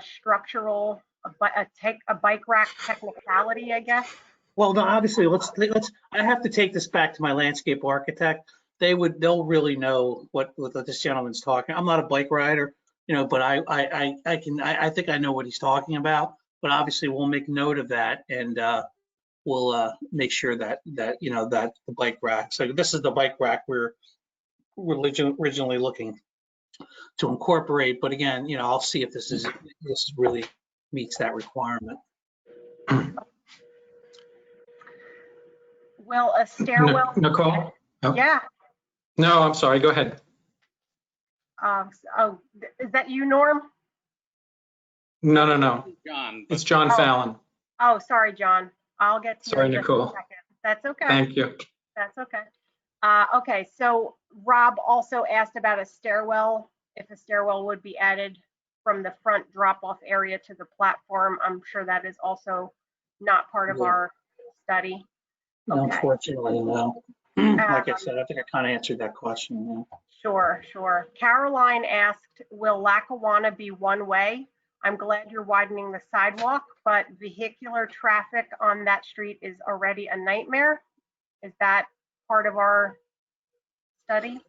Speaker 2: structural, a bike rack technicality, I guess.
Speaker 3: Well, no, obviously, I have to take this back to my landscape architect. They'll really know what this gentleman's talking. I'm not a bike rider, but I think I know what he's talking about. But obviously, we'll make note of that, and we'll make sure that that the bike rack. So this is the bike rack we're originally looking to incorporate. But again, I'll see if this really meets that requirement.
Speaker 2: Will a stairwell?
Speaker 6: Nicole? Oh.
Speaker 2: Yeah.
Speaker 6: No, I'm sorry. Go ahead.
Speaker 2: Oh, is that you, Norm?
Speaker 6: No.
Speaker 7: John.
Speaker 6: It's John Fallon.
Speaker 2: Oh, sorry, John. I'll get to
Speaker 6: Sorry,
Speaker 2: you in just
Speaker 6: Nicole.
Speaker 2: a second. That's okay.
Speaker 6: Thank you.
Speaker 2: That's okay. Okay, so Rob also asked about a stairwell, if a stairwell would be added from the front drop-off area to the platform. I'm sure that is also not part of our study. Okay.
Speaker 3: Unfortunately, no. Like I said, I think I kind of answered that question.
Speaker 2: Sure. Caroline asked, will Lackawanna be one way? I'm glad you're widening the sidewalk, but vehicular traffic on that street is already a nightmare. Is that part of our study?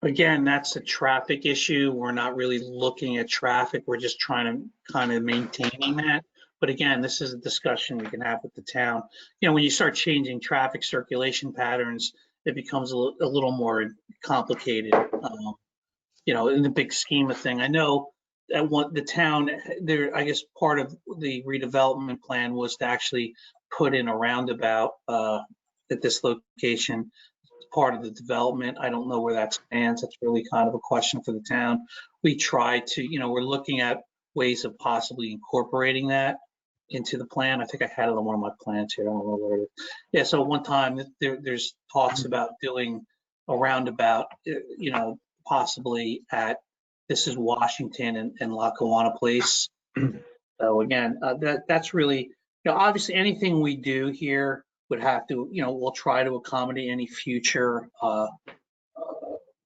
Speaker 3: Again, that's a traffic issue. We're not really looking at traffic. We're just trying to kind of maintaining that. But again, this is a discussion we can have with the town. When you start changing traffic circulation patterns, it becomes a little more complicated. In the big scheme of thing, I know that the town there, I guess part of the redevelopment plan was to actually put in a roundabout at this location part of the development. I don't know where that stands. That's really kind of a question for the town. We try to, we're looking at ways of possibly incorporating that into the plan. I think I had it on one of my plans here. I don't know where it is. Yeah, so one time there's talks about doing a roundabout, possibly at, this is Washington and Lackawanna Place. So again, that's really, obviously anything we do here would have to, we'll try to accommodate any future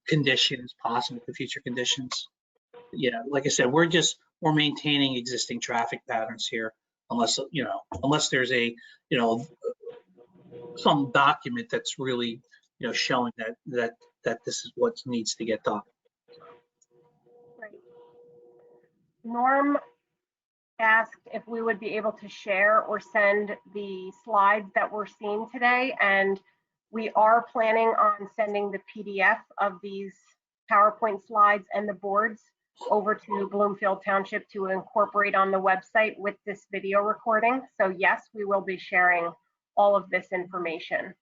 Speaker 3: conditions, possible for future conditions. Yeah, like I said, we're maintaining existing traffic patterns here, unless there's a, some document that's really, showing that this is what needs to get done.
Speaker 2: Right. Norm asked if we would be able to share or send the slides that we're seeing today, and we are planning on sending the PDF of these PowerPoint slides and the boards over to Bloomfield Township to incorporate on the website with this video recording. So yes, we will be sharing all of this information.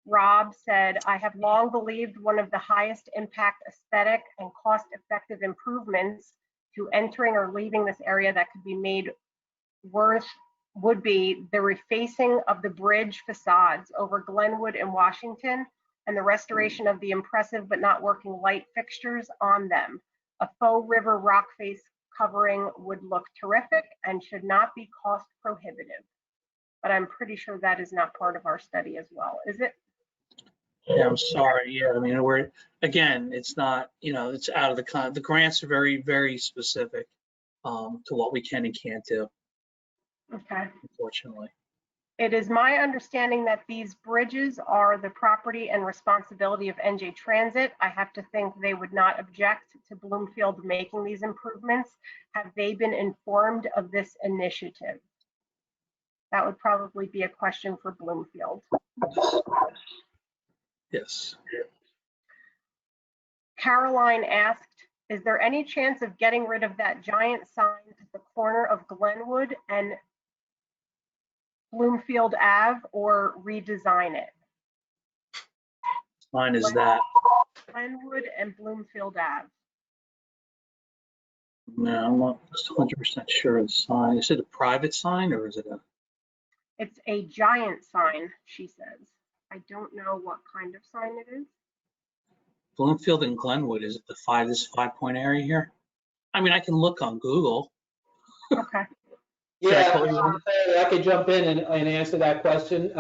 Speaker 2: Rob said, I have long believed one of the highest impact aesthetic and cost-effective improvements to entering or leaving this area that could be made worth would be the refacing of the bridge facades over Glenwood and Washington and the restoration of the impressive but not working light fixtures on them. A faux river rock face covering would look terrific and should not be cost prohibitive. But I'm pretty sure that is not part of our study as well, is it?
Speaker 3: Yeah, I'm sorry. Yeah, I mean, it's not, it's out of the grants are very, very specific to what we can and can't do.
Speaker 2: Okay.
Speaker 3: Unfortunately.
Speaker 2: It is my understanding that these bridges are the property and responsibility of NJ Transit. I have to think they would not object to Bloomfield making these improvements. Have they been informed of this initiative? That would probably be a question for Bloomfield.
Speaker 3: Yes.
Speaker 2: Caroline asked, is there any chance of getting rid of that giant sign at the corner of Glenwood and Bloomfield Ave or redesign it?
Speaker 3: Mine is that.
Speaker 2: Glenwood and Bloomfield Ave.
Speaker 3: No, I'm not 100% sure of the sign. Is it a private sign or is it a?
Speaker 2: It's a giant sign, she says. I don't know what kind of sign it is.
Speaker 3: Bloomfield and Glenwood, is it this 5-point area here? I mean, I can look on Google.
Speaker 2: Okay.
Speaker 5: Yeah, I could jump in and answer that question.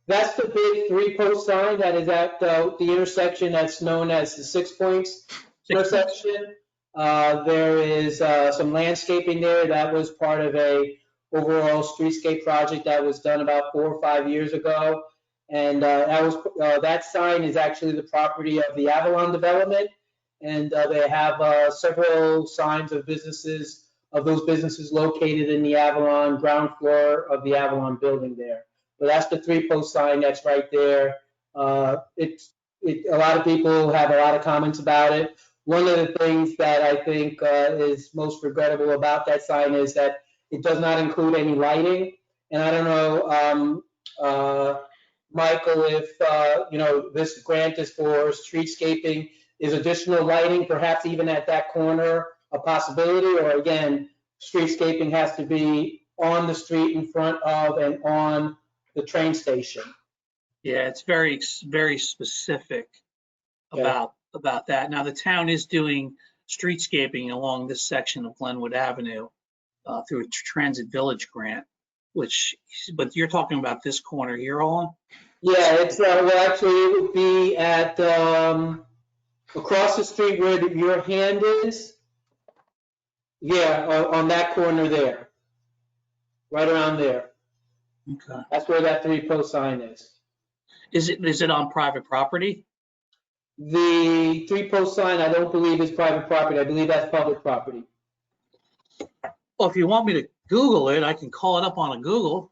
Speaker 5: That's the big 3-post sign that is at the intersection that's known as the 6 Points intersection. There is some landscaping there that was part of a overall streetscape project that was done about 4 or 5 years ago. And that sign is actually the property of the Avalon development. And they have several signs of those businesses located in the Avalon ground floor of the Avalon building there. So that's the 3-post sign that's right there. A lot of people have a lot of comments about it. One of the things that I think is most regrettable about that sign is that it does not include any lighting. And I don't know, Michael, if this grant is for streetscaping, is additional lighting perhaps even at that corner a possibility, or again, streetscaping has to be on the street in front of and on the train station?
Speaker 3: Yeah, it's very, very specific about that. Now, the town is doing streetscaping along this section of Glenwood Avenue through a Transit Village grant, but you're talking about this corner here, Olin?
Speaker 5: Yeah, it's well, actually, it would be at across the street where your hand is. Yeah, on that corner there, right around there.
Speaker 3: Okay.
Speaker 5: That's where that 3-post sign is.
Speaker 3: Is it on private property?
Speaker 5: The 3-post sign, I don't believe is private property. I believe that's public property.
Speaker 3: Well, if you want me to Google it, I can call it up on a Google,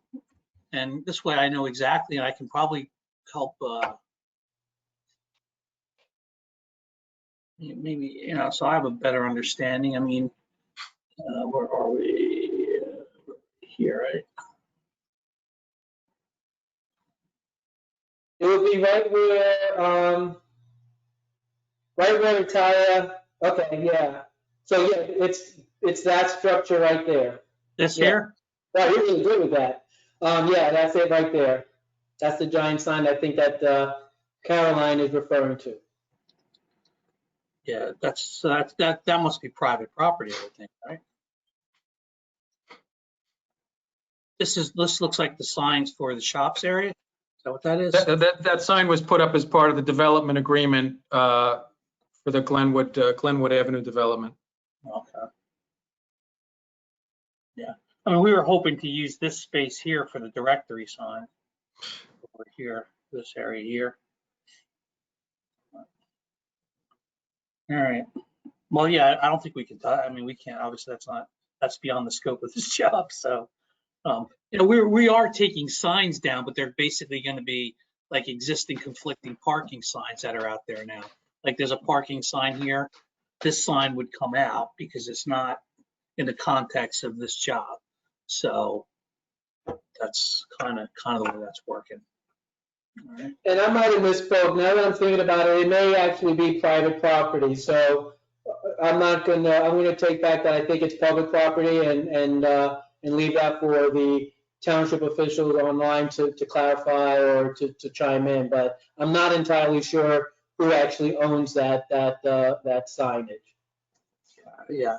Speaker 3: and this way I know exactly, and I can probably help. Maybe so I have a better understanding. I mean, where are we? Here, right?
Speaker 5: It would be right where Italia. Okay, yeah. So yeah, it's that structure right there.
Speaker 3: This
Speaker 5: Yeah.
Speaker 3: here?
Speaker 5: Wow, you're really good with that. Yeah, that's it right there. That's the giant sign I think that Caroline is referring to.
Speaker 3: Yeah, that must be private property, I would think, right? This looks like the signs for the shops area. Is that what that is?
Speaker 6: That sign was put up as part of the development agreement for the Glenwood Avenue development.
Speaker 3: Okay. Yeah, I mean, we were hoping to use this space here for the directory sign. Over here, this area here. All right. Well, yeah, I don't think we can. I mean, we can't. Obviously, that's beyond the scope of this job. So, you know, we are taking signs down, but they're basically going to be like existing conflicting parking signs that are out there now. Like there's a parking sign here. This sign would come out because it's not in the context of this job. So that's kind of the way that's working. All right.
Speaker 5: And I might have misspoke. Now that I'm thinking about it, it may actually be private property. So I'm gonna take back that I think it's public property and leave that for the township officials online to clarify or to chime in. But I'm not entirely sure who actually owns that signage.
Speaker 3: Yeah.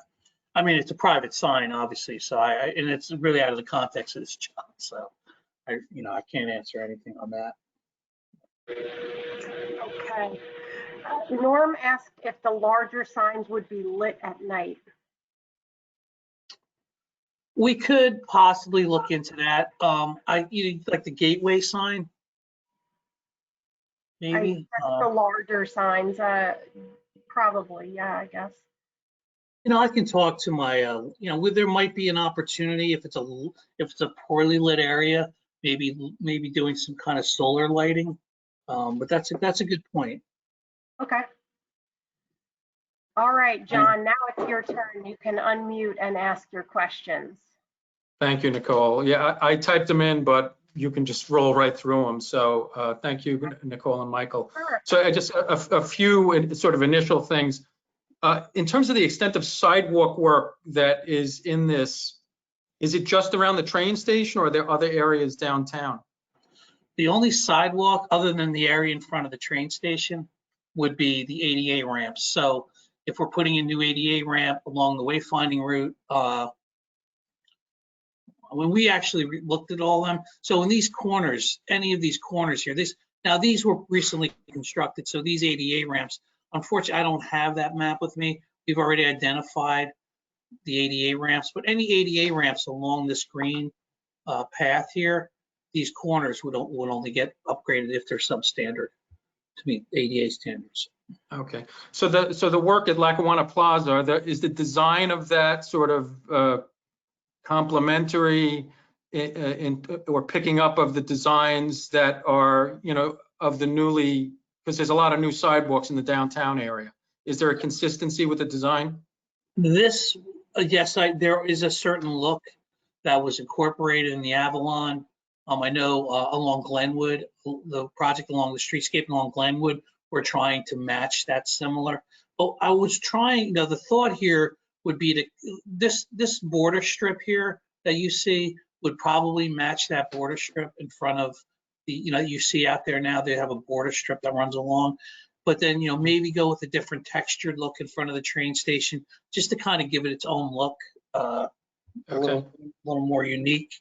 Speaker 3: I mean, it's a private sign, obviously. So and it's really out of the context of this job. So I can't answer anything on that.
Speaker 2: Okay. Norm asked if the larger signs would be lit at night.
Speaker 3: We could possibly look into that. Like the gateway sign, maybe.
Speaker 2: That's the larger signs, probably, yeah, I guess.
Speaker 3: I can talk to my, there might be an opportunity if it's a poorly lit area, maybe doing some kind of solar lighting. But that's a good point.
Speaker 2: Okay. All right, John, now it's your turn. You can unmute and ask your questions.
Speaker 6: Thank you, Nicole. Yeah, I typed them in, but you can just roll right through them. So thank you, Nicole and Michael.
Speaker 2: Sure.
Speaker 6: So I just a few sort of initial things. In terms of the extent of sidewalk work that is in this, is it just around the train station or are there other areas downtown?
Speaker 3: The only sidewalk other than the area in front of the train station would be the ADA ramps. So if we're putting a new ADA ramp along the wayfinding route, when we actually looked at all of them, so in these corners, any of these corners here, these were recently constructed. So these ADA ramps, unfortunately, I don't have that map with me. We've already identified the ADA ramps, but any ADA ramps along this green path here, these corners would only get upgraded if they're substandard to meet ADA standards.
Speaker 6: Okay, so the work at Lackawanna Plaza, is the design of that sort of complementary or picking up of the designs that are, of the newly, because there's a lot of new sidewalks in the downtown area. Is there a consistency with the design?
Speaker 3: This, yes, there is a certain look that was incorporated in the Avalon. I know along Glenwood, the project along the streetscape along Glenwood, we're trying to match that similar. But I was trying, the thought here would be to, this border strip here that you see would probably match that border strip in front of the, you see out there now, they have a border strip that runs along. But then, maybe go with a different textured look in front of the train station, just to kind of give it its own look, a little more unique.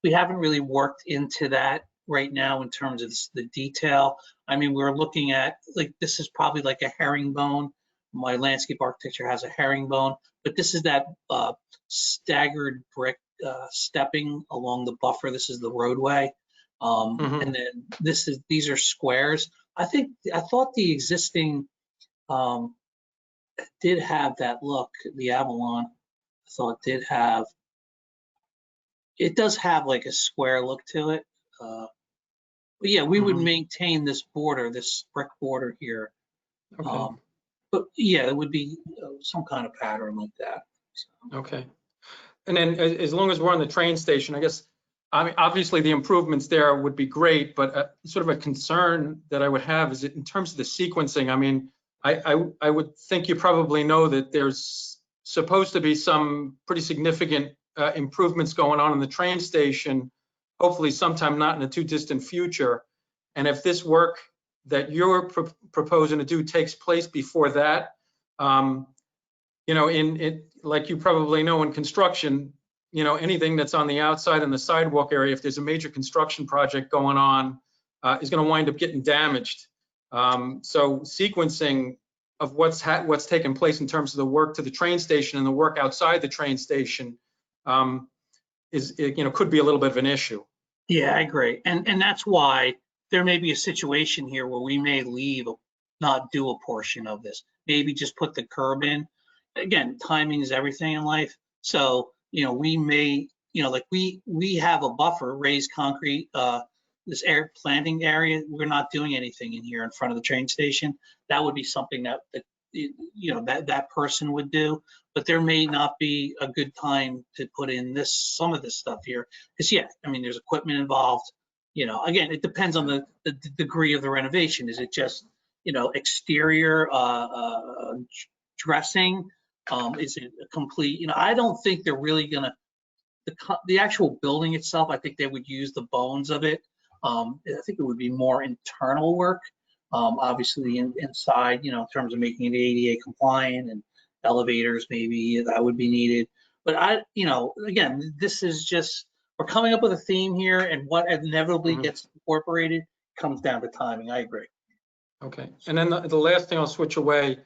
Speaker 3: We haven't really worked into that right now in terms of the detail. I mean, we're looking at, like, this is probably like a herringbone. My landscape architecture has a herringbone, but this is that staggered brick stepping along the buffer. This is the roadway. And then these are squares. I thought the existing did have that look, the Avalon. I thought it does have like a square look to it. But yeah, we would maintain this border, this brick border here.
Speaker 6: Okay.
Speaker 3: But yeah, it would be some kind of pattern like that. So.
Speaker 6: Okay. And then as long as we're on the train station, I guess I mean, obviously the improvements there would be great, but sort of a concern that I would have is in terms of the sequencing. I mean, I would think you probably know that there's supposed to be some pretty significant improvements going on in the train station, hopefully sometime not in the too distant future. And if this work that you're proposing to do takes place before that, you know, like you probably know in construction, you know, anything that's on the outside in the sidewalk area, if there's a major construction project going on, is going to wind up getting damaged. So sequencing of what's taken place in terms of the work to the train station and the work outside the train station you know, could be a little bit of an issue.
Speaker 3: Yeah, I agree. And that's why there may be a situation here where we may not do a portion of this. Maybe just put the curb in. Again, timing is everything in life. So, you know, we may, you know, like we have a buffer, raised concrete, this air planting area. We're not doing anything in here in front of the train station. That would be something that you know, that person would do. But there may not be a good time to put in some of this stuff here. Because yeah, I mean, there's equipment involved. You know, again, it depends on the degree of the renovation. Is it just, you know, exterior dressing? Is it a complete, you know, I don't think they're really gonna, the actual building itself, I think they would use the bones of it. I think it would be more internal work. Obviously inside, you know, in terms of making it ADA compliant and elevators, maybe that would be needed. But you know, again, this is just, we're coming up with a theme here, and what inevitably gets incorporated comes down to timing. I agree.
Speaker 6: Okay, and then the last thing, I'll switch away.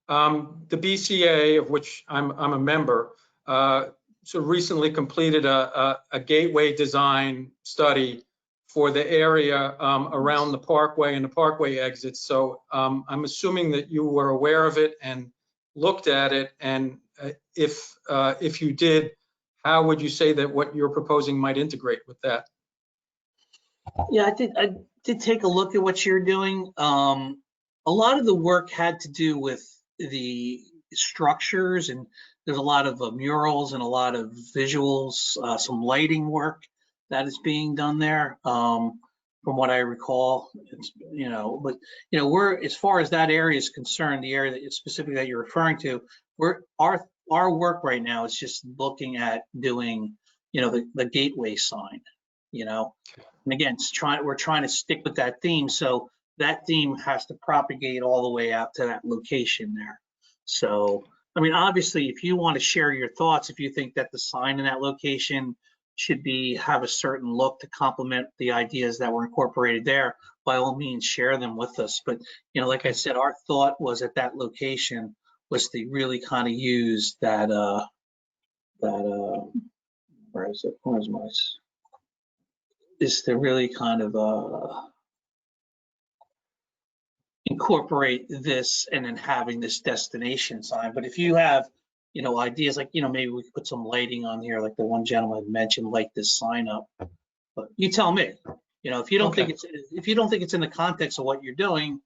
Speaker 6: The BCA, of which I'm a member, so recently completed a gateway design study for the area around the parkway and the parkway exits. So I'm assuming that you were aware of it and looked at it. And if you did, how would you say that what you're proposing might integrate with that?
Speaker 3: Yeah, I did take a look at what you're doing. A lot of the work had to do with the structures, and there's a lot of murals and a lot of visuals, some lighting work that is being done there. From what I recall, it's, you know, but you know, as far as that area is concerned, the area that specifically that you're referring to, our work right now is just looking at doing, you know, the gateway sign, you know, and again, we're trying to stick with that theme. So that theme has to propagate all the way out to that location there. So, I mean, obviously, if you want to share your thoughts, if you think that the sign in that location should have a certain look to complement the ideas that were incorporated there, by all means, share them with us. But, you know, like I said, our thought was at that location was to really kind of use that, where is it? Where's my, is to really kind of incorporate this and then having this destination sign. But if you have, you know, ideas like, you know, maybe we could put some lighting on here, like the one gentleman mentioned, light this sign up. But you tell me, you know, if you don't think it's in the context of what you're doing,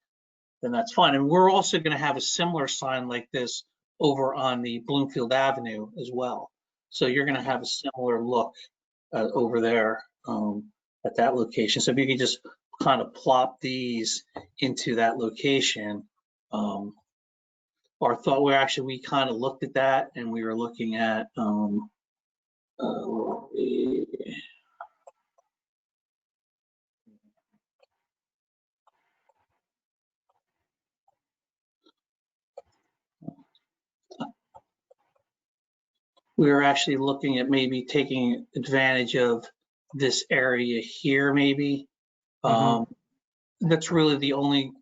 Speaker 3: then that's fine. And we're also going to have a similar sign like this over on the Bloomfield Avenue as well. So you're going to have a similar look over there at that location. So if you could just kind of plop these into that location. Our thought we kind of looked at that, and we were looking at we were actually looking at maybe taking advantage of this area here, maybe. That's really the only,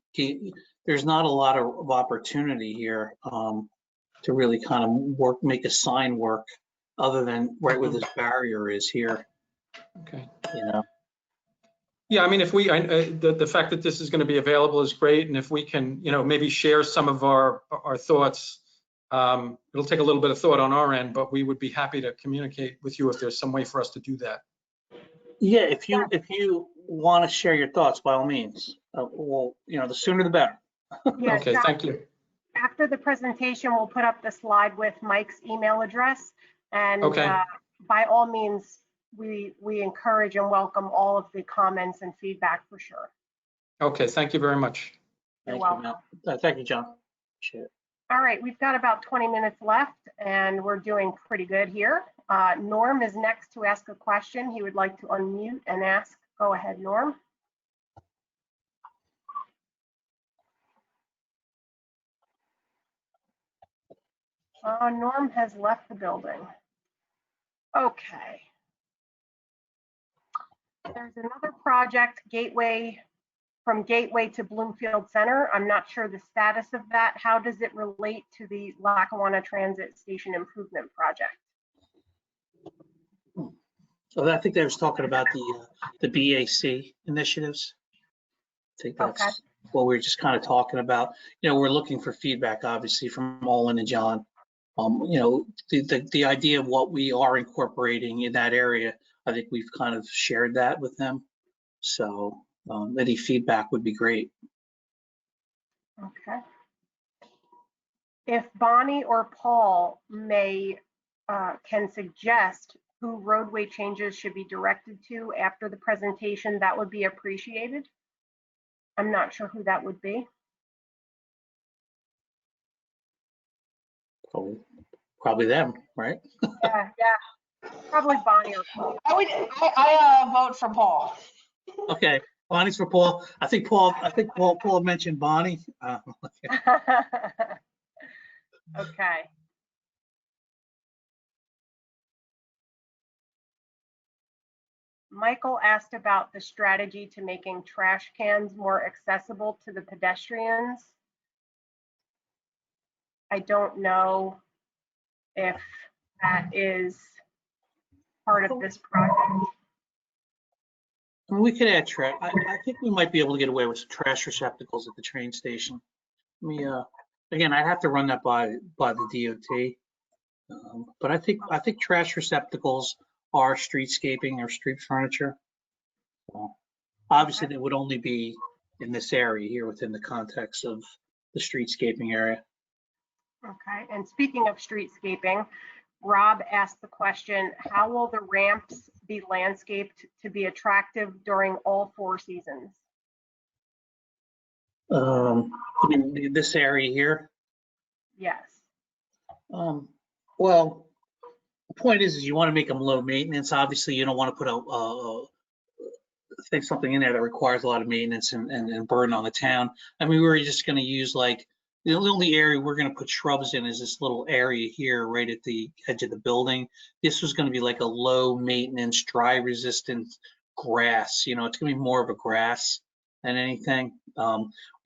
Speaker 3: there's not a lot of opportunity here to really kind of make a sign work other than right where this barrier is here.
Speaker 6: Okay.
Speaker 3: You know?
Speaker 6: Yeah, I mean, if the fact that this is going to be available is great. And if we can, you know, maybe share some of our thoughts, it'll take a little bit of thought on our end, but we would be happy to communicate with you if there's some way for us to do that.
Speaker 3: Yeah, if you want to share your thoughts, by all means. Well, you know, the sooner the better.
Speaker 2: Yeah,
Speaker 6: Okay, thank you.
Speaker 2: After the presentation, we'll put up the slide with Mike's email address, and
Speaker 6: Okay.
Speaker 2: By all means, we encourage and welcome all of the comments and feedback for sure.
Speaker 6: Okay, thank you very much.
Speaker 2: You're
Speaker 3: Thank you,
Speaker 2: welcome.
Speaker 3: Mel. Thank you, John. Appreciate it.
Speaker 2: All right, we've got about 20 minutes left and we're doing pretty good here. Norm is next to ask a question. He would like to unmute and ask. Go ahead, Norm. Norm has left the building. Okay. There's another project, from Gateway to Bloomfield Center. I'm not sure the status of that. How does it relate to the Lackawanna Transit Station Improvement Project?
Speaker 3: So I think they was talking about the BAC initiatives. I think that's
Speaker 2: Okay.
Speaker 3: what we were just kind of talking about. You know, we're looking for feedback, obviously, from Olin and John. You know, the idea of what we are incorporating in that area, I think we've kind of shared that with them. So any feedback would be great.
Speaker 2: Okay. If Bonnie or Paul can suggest who roadway changes should be directed to after the presentation, that would be appreciated. I'm not sure who that would be.
Speaker 3: Probably them, right?
Speaker 2: Yeah, probably Bonnie or Paul.
Speaker 4: I vote for Paul.
Speaker 3: Okay, Bonnie's for Paul. I think Paul mentioned Bonnie.
Speaker 2: Okay. Michael asked about the strategy to making trash cans more accessible to the pedestrians. I don't know if that is part of this project.
Speaker 3: I mean, we could add trash. I think we might be able to get away with some trash receptacles at the train station. Again, I'd have to run that by the DOT. But I think trash receptacles are streetscaping or street furniture. Well, obviously, they would only be in this area here within the context of the streetscaping area.
Speaker 2: Okay, and speaking of streetscaping, Rob asked the question, how will the ramps be landscaped to be attractive during all 4 seasons?
Speaker 3: I mean, this area here.
Speaker 2: Yes.
Speaker 3: Well, the point is you want to make them low maintenance. Obviously, you don't want to put something in there that requires a lot of maintenance and burden on the town. I mean, we were just going to use like the only area we're going to put shrubs in is this little area here right at the edge of the building. This was going to be like a low maintenance, dry resistant grass. You know, it's going to be more of a grass than anything.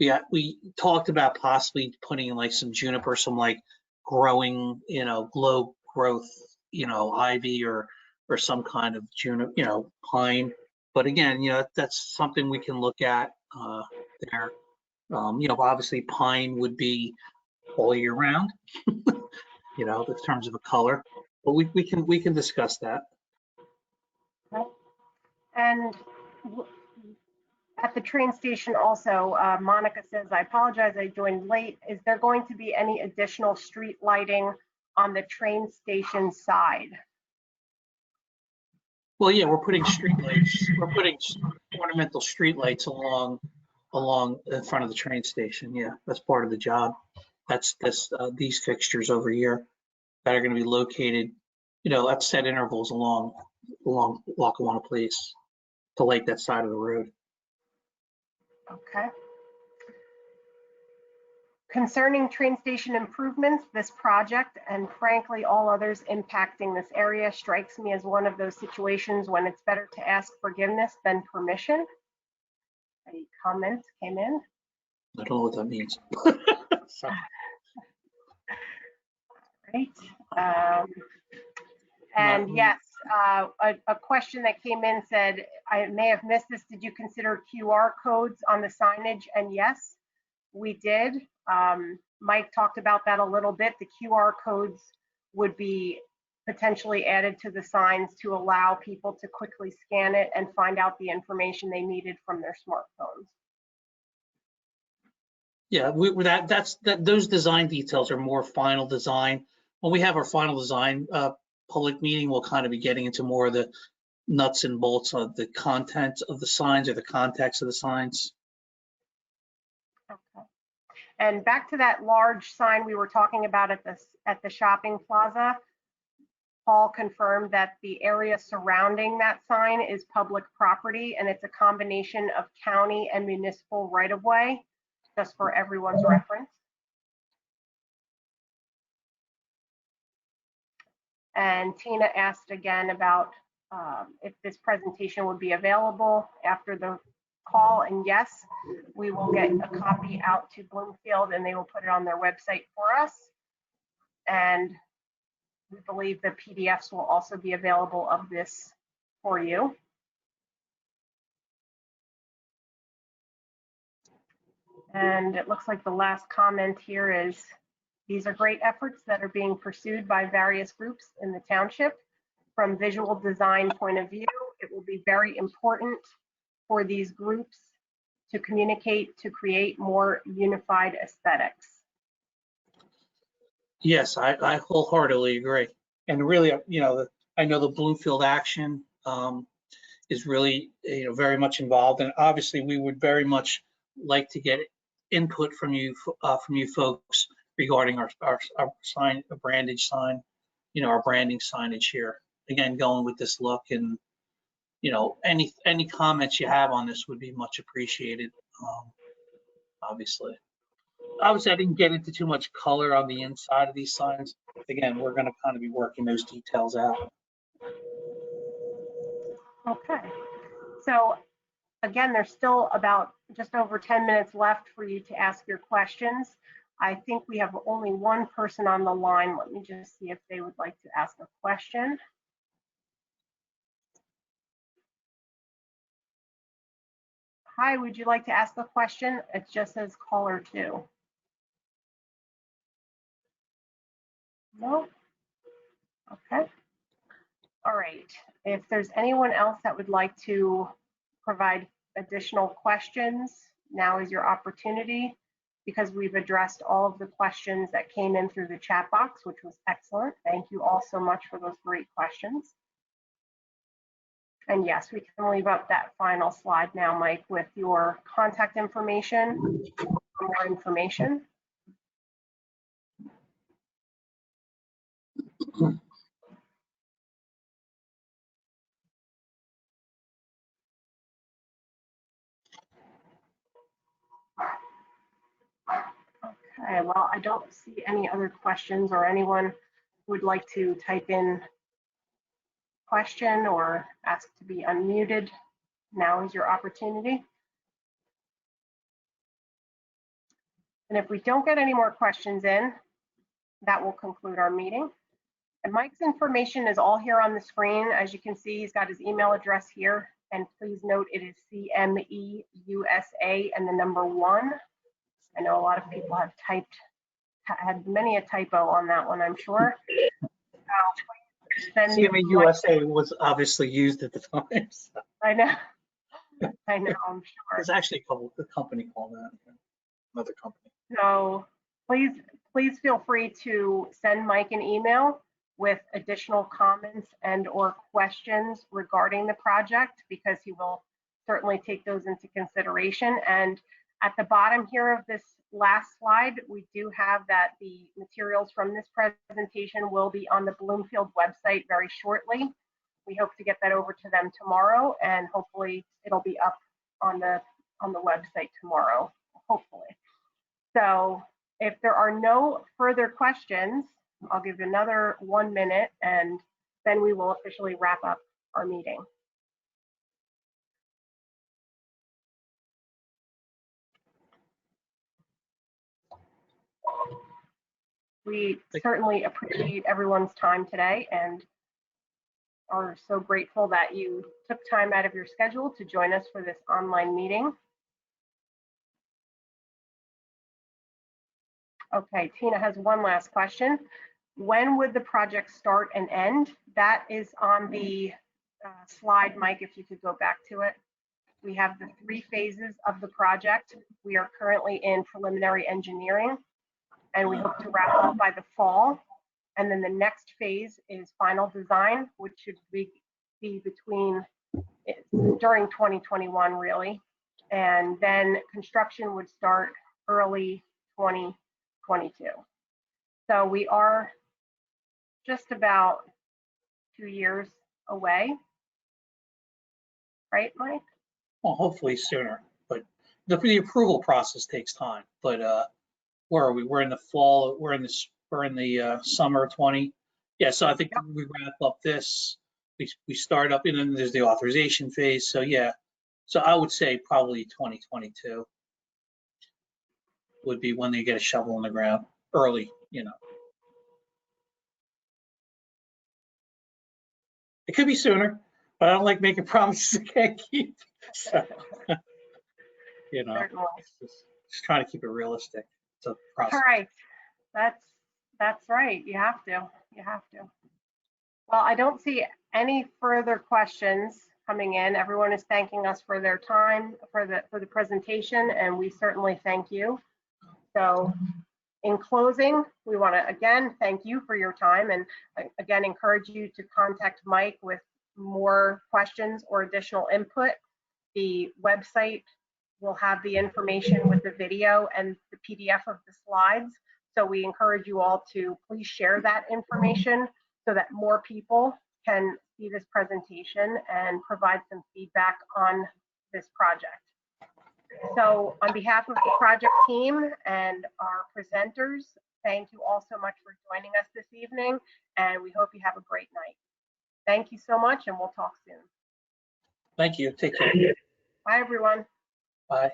Speaker 3: We talked about possibly putting in like some juniper, some like growing, you know, low growth, you know, ivy or some kind of juniper, you know, pine. But again, you know, that's something we can look at there. You know, obviously pine would be all year round, you know, in terms of a color, but we can discuss that.
Speaker 2: Okay. And at the train station also, Monica says, I apologize, I joined late. Is there going to be any additional street lighting on the train station side?
Speaker 3: Well, yeah, we're putting street lights. We're putting ornamental street lights along in front of the train station. Yeah, that's part of the job. That's these fixtures over here that are going to be located, you know, at set intervals along Lackawanna Place to light that side of the road.
Speaker 2: Okay. Concerning train station improvements, this project and frankly all others impacting this area strikes me as one of those situations when it's better to ask forgiveness than permission. A comment came in.
Speaker 3: I don't know what that means.
Speaker 2: Right. And yes, a question that came in said, I may have missed this. Did you consider QR codes on the signage? And yes, we did. Mike talked about that a little bit. The QR codes would be potentially added to the signs to allow people to quickly scan it and find out the information they needed from their smartphones.
Speaker 3: Yeah, those design details are more final design. When we have our final design public meeting, we'll kind of be getting into more of the nuts and bolts of the content of the signs or the context of the signs.
Speaker 2: Okay. And back to that large sign we were talking about at the shopping plaza, Paul confirmed that the area surrounding that sign is public property, and it's a combination of county and municipal right-of-way, just for everyone's reference. And Tina asked again about if this presentation would be available after the call, and yes, we will get a copy out to Bloomfield and they will put it on their website for us. And we believe the PDFs will also be available of this for you. And it looks like the last comment here is, these are great efforts that are being pursued by various groups in the township. From visual design point of view, it will be very important for these groups to communicate to create more unified aesthetics.
Speaker 3: Yes, I wholeheartedly agree. And really, you know, I know the Bloomfield Action is really, you know, very much involved. And obviously, we would very much like to get input from you folks regarding our sign, a brandage sign, you know, our branding signage here. Again, going with this look, and you know, any comments you have on this would be much appreciated. Obviously, I didn't get into too much color on the inside of these signs. Again, we're going to kind of be working those details out.
Speaker 2: Okay, so again, there's still about just over 10 minutes left for you to ask your questions. I think we have only one person on the line. Let me just see if they would like to ask a question. Hi, would you like to ask a question? It just says caller 2. No? Okay. All right. If there's anyone else that would like to provide additional questions, now is your opportunity, because we've addressed all of the questions that came in through the chat box, which was excellent. Thank you all so much for those great questions. And yes, we can leave up that final slide now, Mike, with your contact information, more information. Okay, well, I don't see any other questions, or anyone who would like to type in question or ask to be unmuted. Now is your opportunity. And if we don't get any more questions in, that will conclude our meeting. And Mike's information is all here on the screen. As you can see, he's got his email address here. And please note, it is CMEUSA and the number 1. I know a lot of people have had many a typo on that one, I'm sure.
Speaker 3: CMEUSA was obviously used at the time. So.
Speaker 2: I know, I'm sure.
Speaker 3: There's actually a company called that, another company.
Speaker 2: So please feel free to send Mike an email with additional comments and or questions regarding the project, because he will certainly take those into consideration. And at the bottom here of this last slide, we do have that the materials from this presentation will be on the Bloomfield website very shortly. We hope to get that over to them tomorrow, and hopefully it'll be up on the website tomorrow, hopefully. So if there are no further questions, I'll give another 1 minute, and then we will officially wrap up our meeting. We certainly appreciate everyone's time today, and are so grateful that you took time out of your schedule to join us for this online meeting. Okay, Tina has one last question. When would the project start and end? That is on the slide, Mike, if you could go back to it. We have the 3 phases of the project. We are currently in preliminary engineering, and we hope to wrap up by the fall. And then the next phase is final design, which should be during 2021 really. And then construction would start early 2022. So we are just about 2 years away. Right, Mike?
Speaker 3: Well, hopefully sooner, but the approval process takes time. But where are we? We're in the fall. We're in the summer 20. Yeah, so I think we wrap up this. We start up, and then there's the authorization phase. So yeah, so I would say probably 2022 would be when they get a shovel in the ground early. You know, it could be sooner, but I don't like making promises I can't keep. So, you know, it's just trying to keep it realistic. It's a process.
Speaker 2: All right, that's right. You have to. Well, I don't see any further questions coming in. Everyone is thanking us for their time for the presentation, and we certainly thank you. So, in closing, we want to again thank you for your time, and again encourage you to contact Mike with more questions or additional input. The website will have the information with the video and the PDF of the slides. So we encourage you all to please share that information so that more people can see this presentation and provide some feedback on this project. So on behalf of the project team and our presenters, thank you all so much for joining us this evening, and we hope you have a great night. Thank you so much, and we'll talk soon.
Speaker 3: Thank you. Take care.
Speaker 2: Bye, everyone.
Speaker 3: Bye.